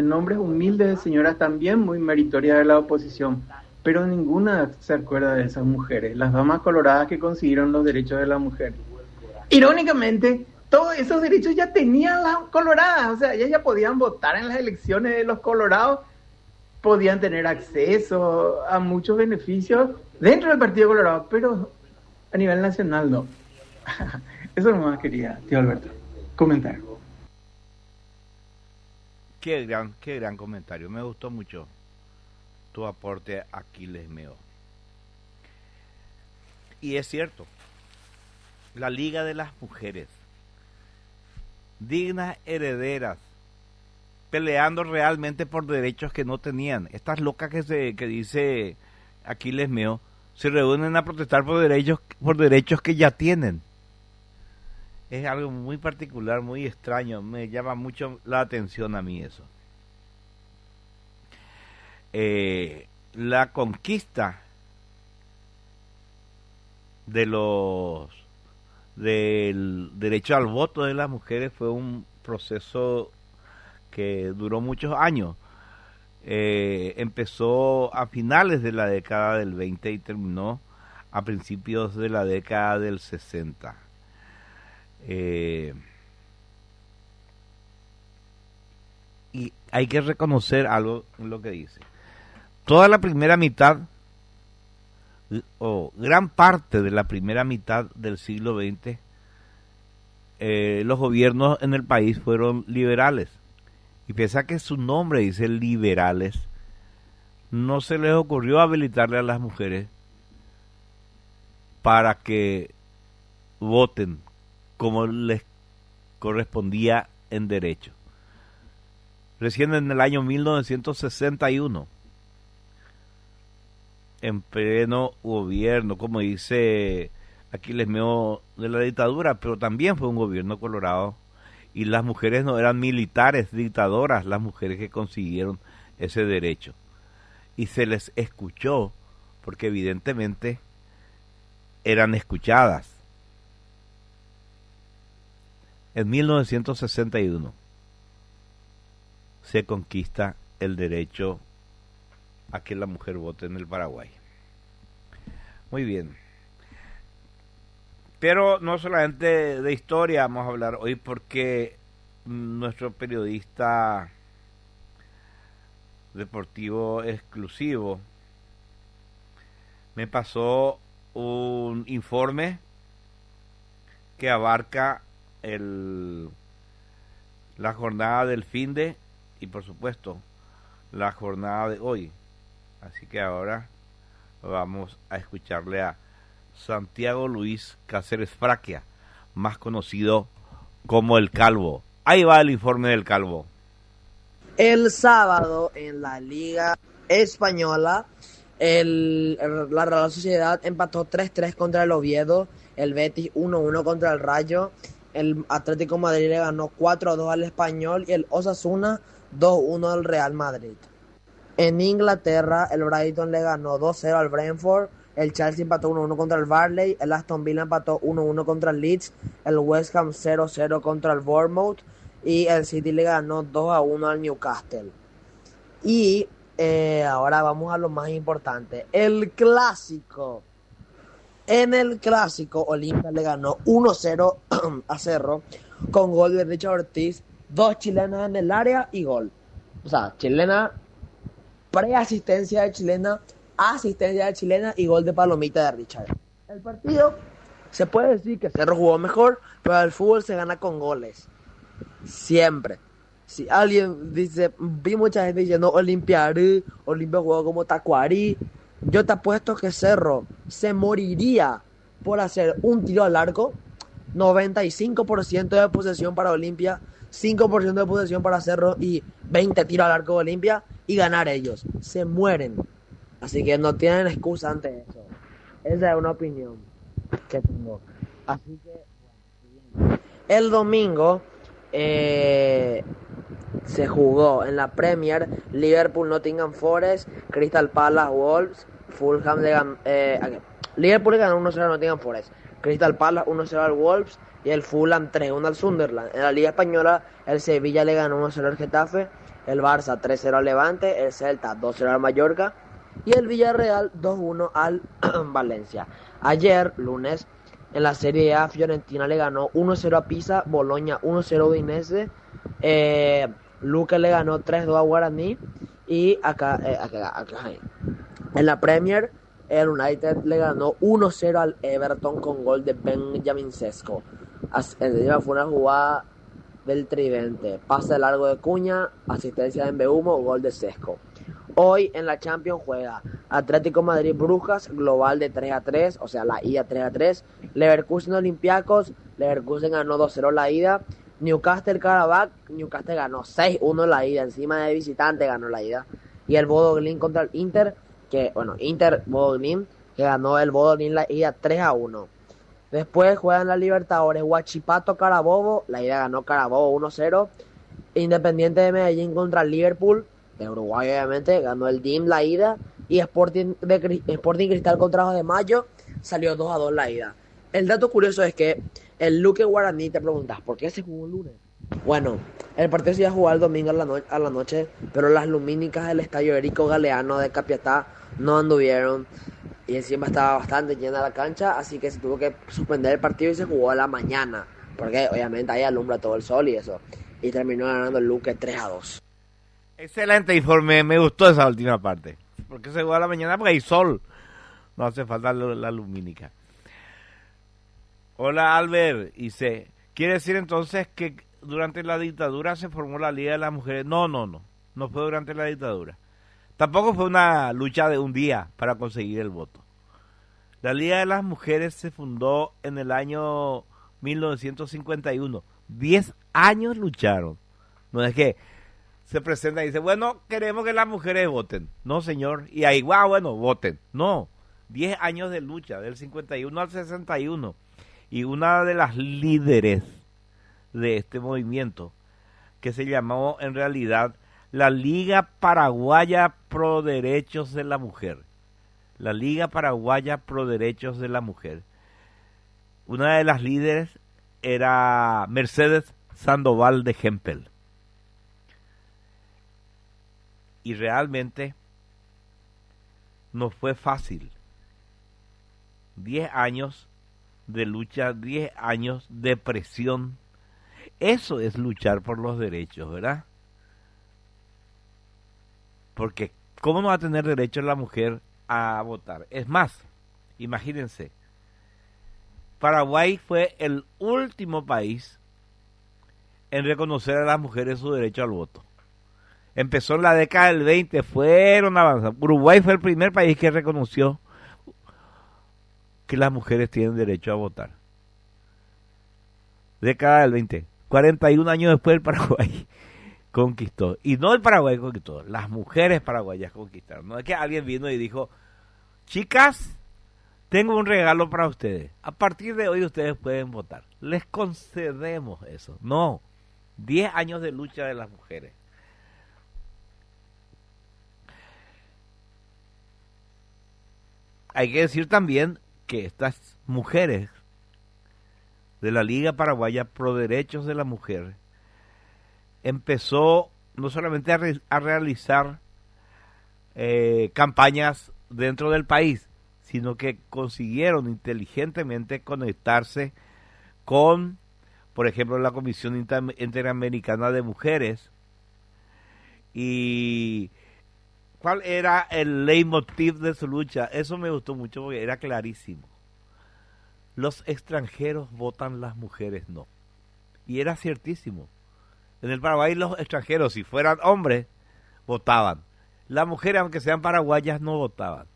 nombres humildes de señoras también muy meritorias de la oposición, pero ninguna se acuerda de esas mujeres, las damas coloradas que consiguieron los derechos de la mujer. Irónicamente, todos esos derechos ya tenían las coloradas, o sea, ellas ya podían votar en las elecciones de los colorados, podían tener acceso a muchos beneficios dentro del Partido Colorado, pero a nivel nacional no. Eso nomás quería, tío Alberto, comentar. Qué gran comentario. Me gustó mucho tu aporte, Aquiles Meo. Y es cierto, la Liga de las Mujeres, dignas herederas, peleando realmente por derechos que no tenían. Estas locas que dice Aquiles Meo se reúnen a protestar por derechos que ya tienen. Es algo muy particular, muy extraño, me llama mucho la atención a mí eso. La conquista del derecho al voto de las mujeres fue un proceso que duró muchos años. Empezó a finales de la década del 20 y terminó a principios de la década del 60. Y hay que reconocer algo en lo que dice. Toda la primera mitad, o gran parte de la primera mitad del siglo XX, los gobiernos en el país fueron liberales. Y pese a que su nombre dice liberales, no se les ocurrió habilitarle a las mujeres para que voten como les correspondía en derecho. Recién en el año 1961, en pleno gobierno, como dice Aquiles Meo, de la dictadura, pero también fue un gobierno colorado, y las mujeres no eran militares, dictadoras, las mujeres que consiguieron ese derecho. Y se les escuchó, porque evidentemente eran escuchadas. En 1961 se conquista el derecho a que la mujer vote en el Paraguay. Muy bien. Pero no solamente de historia vamos a hablar hoy, porque nuestro periodista deportivo exclusivo me pasó un informe que abarca la jornada del finde y por supuesto la jornada de hoy. Así que ahora vamos a escucharle a Santiago Luis Cáceres Fraquia, más conocido como el Calvo. Ahí va el informe del Calvo. El sábado en la Liga Española, la Real Sociedad empató 3-3 contra el Oviedo, el Betis 1-1 contra el Rayo, el Atlético de Madrid le ganó 4-2 al Español y el Osasuna 2-1 al Real Madrid. En Inglaterra, el Brighton le ganó 2-0 al Brentford, el Chelsea empató 1-1 contra el Burnley, el Aston Villa empató 1-1 contra el Leeds, el West Ham 0-0 contra el Bournemouth y el City le ganó 2-1 al Newcastle. Y ahora vamos a lo más importante, el Clásico. En el Clásico, Olimpia le ganó 1-0 a Cerro con gol de Richard Ortiz 2 chilenas en el área y gol. O sea, chilena, preasistencia de chilena, asistencia de chilena y gol de palomita de Richard. El partido, se puede decir que Cerro jugó mejor, pero el fútbol se gana con goles. Siempre. Si alguien dice, vi mucha gente diciendo Olimpia jugó como Tacuarí, yo te apuesto que Cerro se moriría por hacer un tiro al arco, 95% de posesión para Olimpia, 5% de posesión para Cerro y 20 tiros al arco de Olimpia y ganar ellos. Se mueren. Así que no tienen excusa ante eso. Esa es una opinión que tengo. Así que el domingo se jugó en la Premier Liverpool, Nottingham Forest, Crystal Palace, Wolves, Fulham le ganó, Liverpool le ganó 1-0 a Nottingham Forest, Crystal Palace 1-0 al Wolves y el Fulham 3-1 al Sunderland. En la Liga Española el Sevilla le ganó 1-0 al Getafe, el Barça 3-0 al Levante, el Celta 2-0 al Mallorca y el Villarreal 2-1 al Valencia. Ayer, lunes, en la Serie A, Fiorentina le ganó 1-0 a Pisa, Bologna 1-0 a Udinese, Luque le ganó 3-2 a Guaraní y acá en la Premier el United le ganó 1-0 al Everton con gol de Benjamin Sesko. Fue una jugada del tridente, pase largo de Cuña, asistencia de Mbeumo, gol de Sesko. Hoy en la Champions juega Atlético Madrid-Brujas, global de 3-3, o sea, la ida 3-3. Leverkusen-Olympiacos, Leverkusen ganó 2-0 la ida. Newcastle-Karabakh, Newcastle ganó 6-1 la ida, encima de visitante ganó la ida. Y el Bodo Glimt contra el Inter, Inter-Bodo Glimt, que ganó el Bodo Glimt la ida 3-1. Después juegan la Libertadores, Huachipato-Carabobo, la ida ganó Carabobo 1-0. Independiente de Medellín contra el Liverpool, de Uruguay obviamente, ganó el DIM la ida, y Sporting Cristal contra Ojos de Mayo salió 2-2 la ida. El dato curioso es que el Luque Guaraní, te preguntas, ¿por qué se jugó el lunes? Bueno, el partido se iba a jugar el domingo a la noche, pero las lumínicas del estadio Erico Galeano de Capiatá no anduvieron, y encima estaba bastante llena la cancha, así que se tuvo que suspender el partido y se jugó a la mañana, porque obviamente ahí alumbra todo el sol y eso, y terminó ganando el Luque 3-2. Excelente informe, me gustó esa última parte. Porque se juega a la mañana porque hay sol. No hace falta la lumínica. Hola Albert, dice, ¿quiere decir entonces que durante la dictadura se formó la Liga de las Mujeres? No fue durante la dictadura. Tampoco fue una lucha de un día para conseguir el voto. La Liga de las Mujeres se fundó en el año 1951. 10 años lucharon. No es que se presenta y dice, bueno, queremos que las mujeres voten. No, señor. Y ahí, bueno, voten. No. 10 años de lucha, del 51 al 61. Y una de las líderes de este movimiento, que se llamó en realidad la Liga Paraguaya Pro Derechos de la Mujer. La Liga Paraguaya Pro Derechos de la Mujer. Una de las líderes era Mercedes Sandoval de Hempel. Y realmente no fue fácil. 10 años de lucha, 10 años de presión. Eso es luchar por los derechos, ¿verdad? Porque ¿cómo no va a tener derecho la mujer a votar? Es más, imagínense, Paraguay fue el último país en reconocer a las mujeres su derecho al voto. Empezó en la década del 20, fueron avanzando. Uruguay fue el primer país que reconoció que las mujeres tienen derecho a votar. Década del 20. 41 años después el Paraguay conquistó. Y no el Paraguay conquistó, las mujeres paraguayas conquistaron. No es que alguien vino y dijo, chicas, tengo un regalo para ustedes. A partir de hoy ustedes pueden votar. Les concedemos eso. No, 10 años de lucha de las mujeres. Hay que decir también que estas mujeres de la Liga Paraguaya Pro Derechos de la Mujer empezó no solamente a realizar campañas dentro del país, sino que consiguieron inteligentemente conectarse con por ejemplo, la Comisión Interamericana de Mujeres. Y ¿cuál era el leitmotiv de su lucha? Eso me gustó mucho porque era clarísimo. Los extranjeros votan, las mujeres no. Y era ciertísimo. En el Paraguay los extranjeros, si fueran hombres, votaban. Las mujeres, aunque sean paraguayas, no votaban.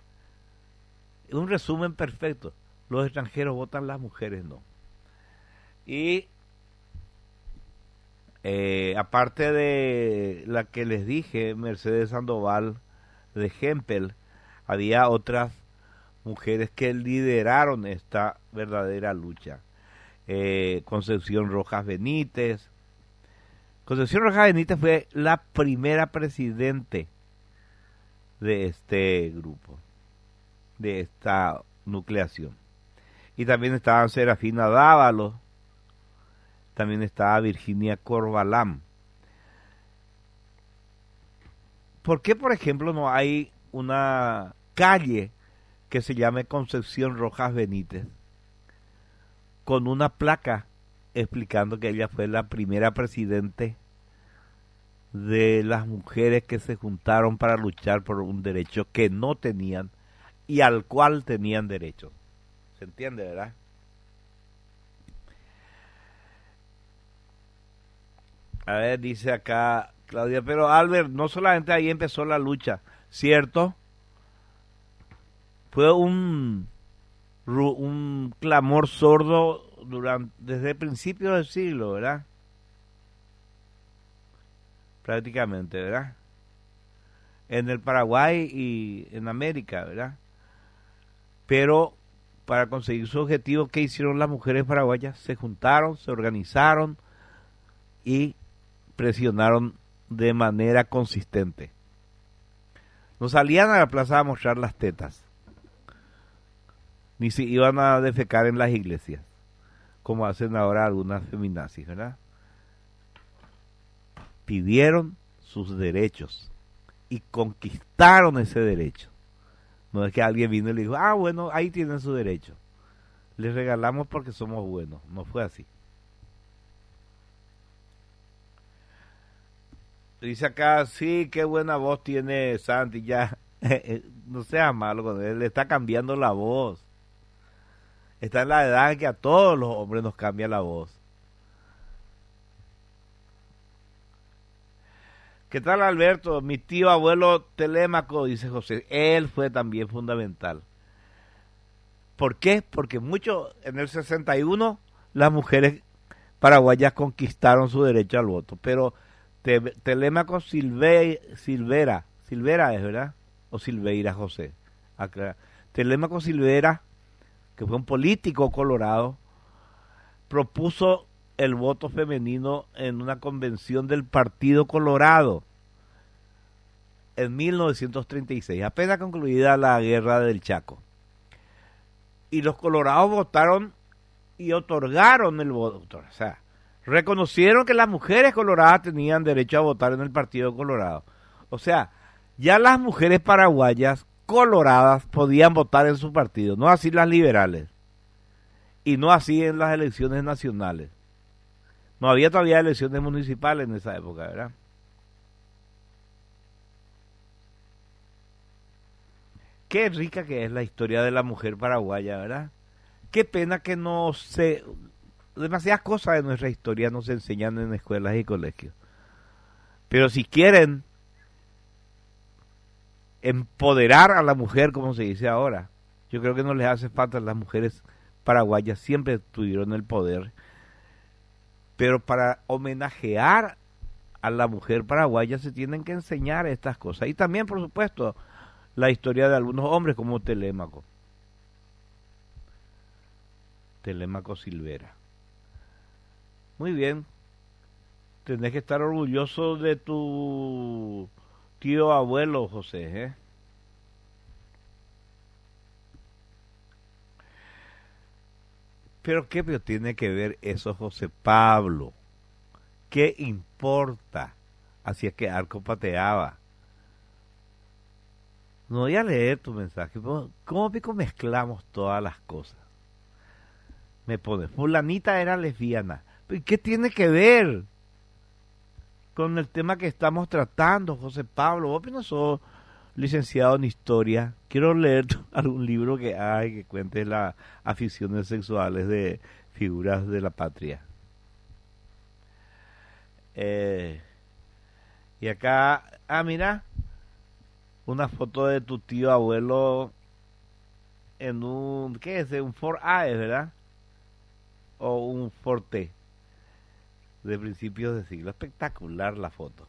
Un resumen perfecto. Los extranjeros votan, las mujeres no. Y aparte de la que les dije, Mercedes Sandoval de Hempel, había otras mujeres que lideraron esta verdadera lucha. Concepción Rojas Benítez. Concepción Rojas Benítez fue la primera presidente de este grupo, de esta nucleación. Y también estaban Serafina Dávalos, también estaba Virginia Corbalán. ¿Por qué, por ejemplo, no hay una calle que se llame Concepción Rojas Benítez con una placa explicando que ella fue la primera presidente de las mujeres que se juntaron para luchar por un derecho que no tenían y al cual tenían derecho? ¿Se entiende, verdad? A ver, dice acá Claudia, pero Albert, no solamente ahí empezó la lucha, ¿cierto? Fue un clamor sordo desde el principio del siglo, ¿verdad? Prácticamente, ¿verdad? En el Paraguay y en América, ¿verdad? Pero para conseguir su objetivo, ¿qué hicieron las mujeres paraguayas? Se juntaron, se organizaron y presionaron de manera consistente. No salían a la plaza a mostrar las tetas, ni se iban a defecar en las iglesias, como hacen ahora algunas feminazis, ¿verdad? Pidieron sus derechos y conquistaron ese derecho. No es que alguien vino y le dijo, ah, bueno, ahí tienen su derecho, les regalamos porque somos buenos. No fue así. Dice acá, sí, qué buena voz tiene Santi, ya. No seas malo con él, le está cambiando la voz. Está en la edad en que a todos los hombres nos cambia la voz. ¿Qué tal, Alberto? Mi tío abuelo Telémaco, dice José, él fue también fundamental. ¿Por qué? Porque en el 61 las mujeres paraguayas conquistaron su derecho al voto, pero Telémaco Silvera es, ¿verdad? O Silveira José. Telémaco Silvera, que fue un político colorado, propuso el voto femenino en una convención del Partido Colorado en 1936, apenas concluida la guerra del Chaco. Y los colorados votaron y otorgaron el voto, o sea, reconocieron que las mujeres coloradas tenían derecho a votar en el Partido Colorado. O sea, ya las mujeres paraguayas coloradas podían votar en su partido, no así las liberales. Y no así en las elecciones nacionales. No había todavía elecciones municipales en esa época, ¿verdad? Qué rica que es la historia de la mujer paraguaya, ¿verdad? Qué pena que no se... demasiadas cosas de nuestra historia no se enseñan en escuelas y colegios. Pero si quieren empoderar a la mujer, como se dice ahora, yo creo que no les hace falta. Las mujeres paraguayas siempre tuvieron el poder, pero para homenajear a la mujer paraguaya se tienen que enseñar estas cosas. Y también, por supuesto, la historia de algunos hombres como Telémaco Silvera. Muy bien. Tenés que estar orgulloso de tu tío abuelo, José, ¿eh? Pero ¿qué tiene que ver eso, José Pablo? ¿Qué importa? Hacía que Arco pateaba. No voy a leer tu mensaje. ¿Cómo pico mezclamos todas las cosas? Me pone, fulanita era lesbiana, ¿Y qué tiene que ver con el tema que estamos tratando, José Pablo? Vos no sos licenciado en historia. Quiero leer algún libro que hay que cuente las aficiones sexuales de figuras de la patria. Y acá, mira, una foto de tu tío abuelo en un, ¿qué es? Un Ford Ace, ¿verdad? O un Forte de principios de siglo. Espectacular la foto.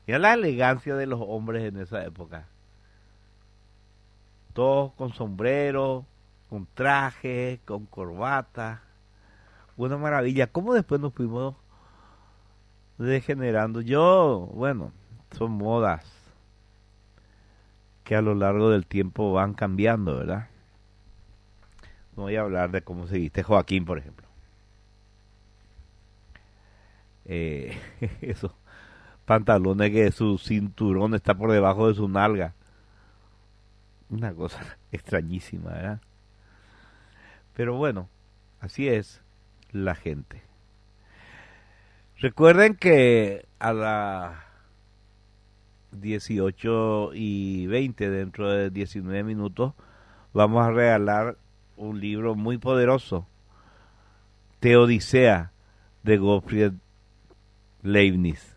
Mira la elegancia de los hombres en esa época. Todos con sombrero, con traje, con corbata. Una maravilla. ¿Cómo después nos fuimos degenerando? Bueno, son modas que a lo largo del tiempo van cambiando, ¿verdad? No voy a hablar de cómo se viste Joaquín, por ejemplo. Esos pantalones que su cinturón está por debajo de su nalga. Una cosa extrañísima, ¿verdad? Pero bueno, así es la gente. Recuerden que a las 18:20, dentro de 19 minutos, vamos a regalar un libro muy poderoso, Teodicea, de Gottfried Leibniz,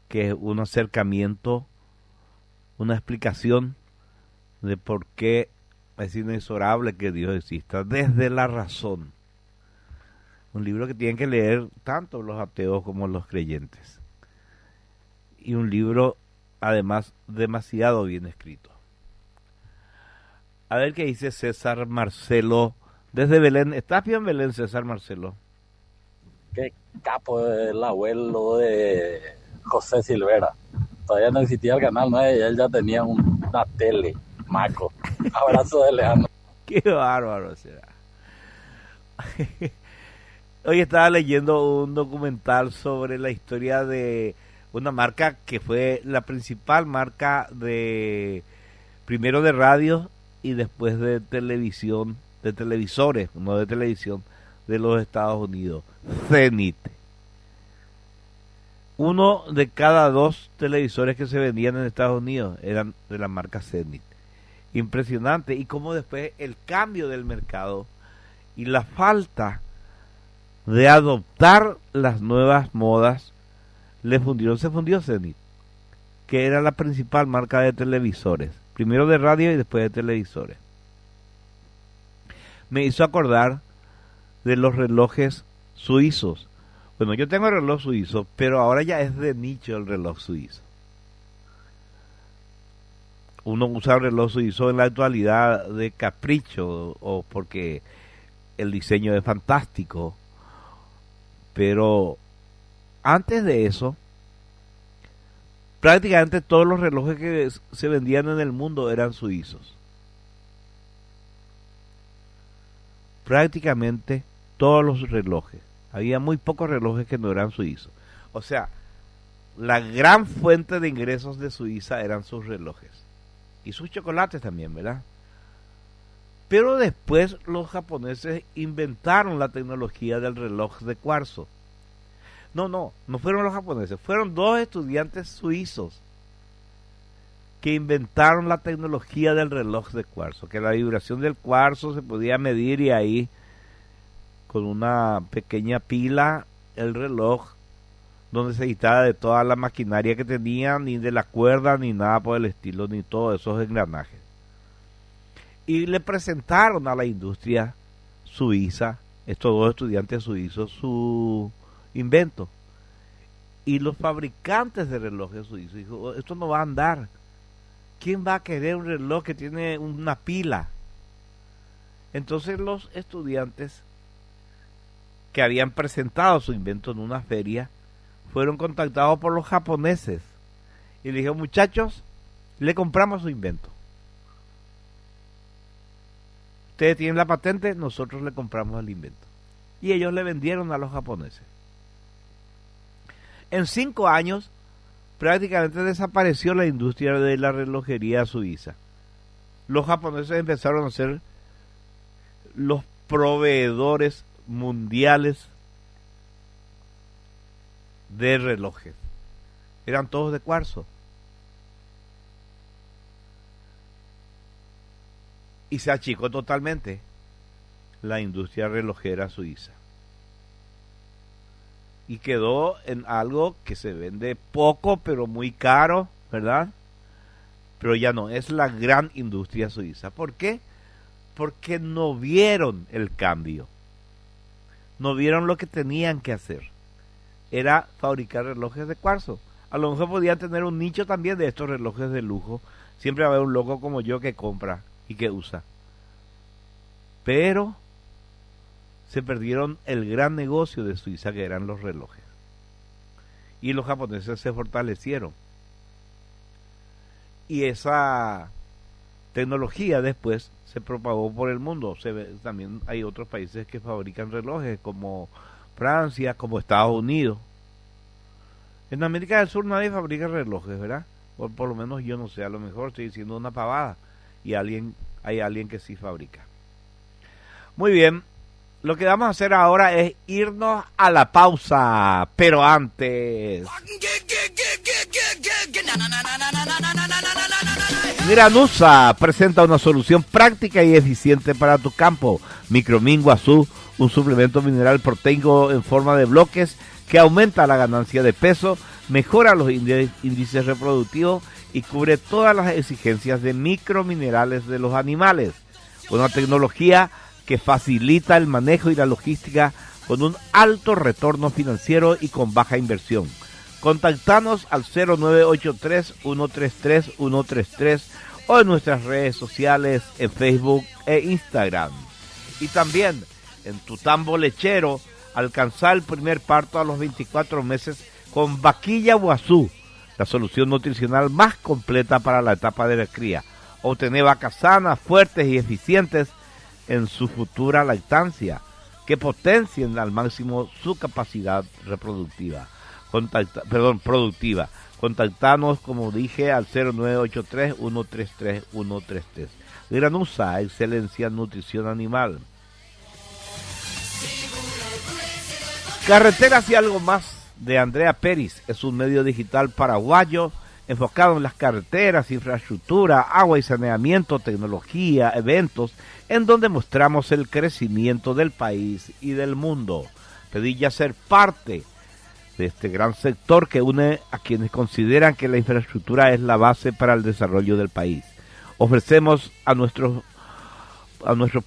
que es un acercamiento, una explicación de por qué es inexorable que Dios exista, desde la razón. Un libro que tienen que leer tanto los ateos como los creyentes. Y un libro, además, demasiado bien escrito. A ver qué dice César Marcelo desde Belén. ¿Estás bien en Belén, César Marcelo? Qué capo el abuelo de José Silvera. Todavía no existía el canal 9 y él ya tenía una tele, maco. Abrazo de Leandro. Qué bárbaro será. Hoy estaba leyendo un documental sobre la historia de una marca que fue la principal marca de, primero de radio y después de televisión, de televisores, no de televisión, de los Estados Unidos, Zenith. Uno de cada 2 televisores que se vendían en Estados Unidos eran de la marca Zenith. Impresionante. Y cómo después el cambio del mercado y la falta de adoptar las nuevas modas se fundió Zenith, que era la principal marca de televisores, primero de radio y después de televisores. Me hizo acordar de los relojes suizos. Bueno, yo tengo el reloj suizo, pero ahora ya es de nicho el reloj suizo. Uno usa el reloj suizo en la actualidad de capricho o porque el diseño es fantástico. Pero antes de eso, prácticamente todos los relojes que se vendían en el mundo eran suizos. Prácticamente todos los relojes. Había muy pocos relojes que no eran suizos. O sea, la gran fuente de ingresos de Suiza eran sus relojes. Y sus chocolates también, ¿verdad? Pero después los japoneses inventaron la tecnología del reloj de cuarzo. No fueron los japoneses, fueron 2 estudiantes suizos que inventaron la tecnología del reloj de cuarzo, que la vibración del cuarzo se podía medir y ahí con una pequeña pila el reloj donde se quitaba de toda la maquinaria que tenía, ni de la cuerda, ni nada por el estilo, ni todos esos engranajes. Y le presentaron a la industria suiza, estos 2 estudiantes suizos, su invento. Y los fabricantes de relojes suizos dijo, esto no va a andar. ¿Quién va a querer un reloj que tiene una pila? Entonces los estudiantes que habían presentado su invento en una feria fueron contactados por los japoneses y le dijeron, muchachos, le compramos su invento. Ustedes tienen la patente, nosotros le compramos el invento. Y ellos le vendieron a los japoneses. En 5 años prácticamente desapareció la industria de la relojería suiza. Los japoneses empezaron a ser los proveedores mundiales de relojes. Eran todos de cuarzo. Y se achicó totalmente la industria relojera suiza. Y quedó en algo que se vende poco, pero muy caro, ¿verdad? Pero ya no, es la gran industria suiza. ¿Por qué? Porque no vieron el cambio. No vieron lo que tenían que hacer. Era fabricar relojes de cuarzo. A lo mejor podían tener un nicho también de estos relojes de lujo. Siempre va a haber un loco como yo que compra y que usa. Pero se perdieron el gran negocio de Suiza, que eran los relojes. Y los japoneses se fortalecieron. Y esa tecnología después se propagó por el mundo. También hay otros países que fabrican relojes, como Francia, como Estados Unidos. En América del Sur nadie fabrica relojes, ¿verdad? Por lo menos yo no sé, a lo mejor estoy diciendo una pavada. Y hay alguien que sí fabrica. Muy bien, lo que vamos a hacer ahora es irnos a la pausa, pero antes... Granusa presenta una solución práctica y eficiente para tu campo. Micromin Guazú, un suplemento mineral proteico en forma de bloques que aumenta la ganancia de peso, mejora los índices reproductivos y cubre todas las exigencias de microminerales de los animales. Una tecnología que facilita el manejo y la logística con un alto retorno financiero y con baja inversión. Contactanos al 0983-133-133 o en nuestras redes sociales en Facebook e Instagram. Y también en tu tambo lechero, alcanzar el primer parto a los 24 meses con Vaquilla Guazú, la solución nutricional más completa para la etapa de la cría. Obtener vacas sanas, fuertes y eficientes en su futura lactancia, que potencien al máximo su capacidad reproductiva. Productiva. Contactanos, como dije, al 0983-133-133. Granusa, excelencia en nutrición animal. Carreteras y algo más de Andrea Peris es un medio digital paraguayo enfocado en las carreteras, infraestructura, agua y saneamiento, tecnología, eventos, en donde mostramos el crecimiento del país y del mundo. Pedí ya ser parte de este gran sector que une a quienes consideran que la infraestructura es la base para el desarrollo del país. Ofrecemos a nuestro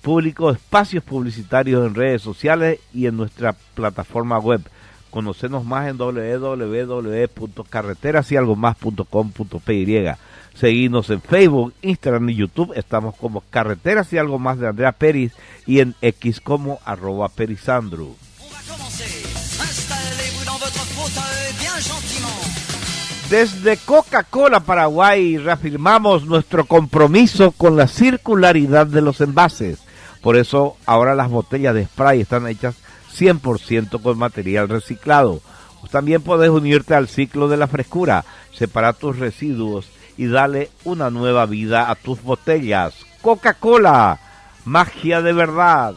público espacios publicitarios en redes sociales y en nuestra plataforma web. Conocenos más en www.carreterasyalgomás.com.py. Seguinos en Facebook, Instagram y YouTube. Estamos como Carreteras y Algo Más de Andrea Peris y en X como @perisandru. Desde Coca-Cola Paraguay reafirmamos nuestro compromiso con la circularidad de los envases. Por eso ahora las botellas de spray están hechas 100% con material reciclado. También puedes unirte al ciclo de la frescura, separar tus residuos y darle una nueva vida a tus botellas. Coca-Cola, magia de verdad.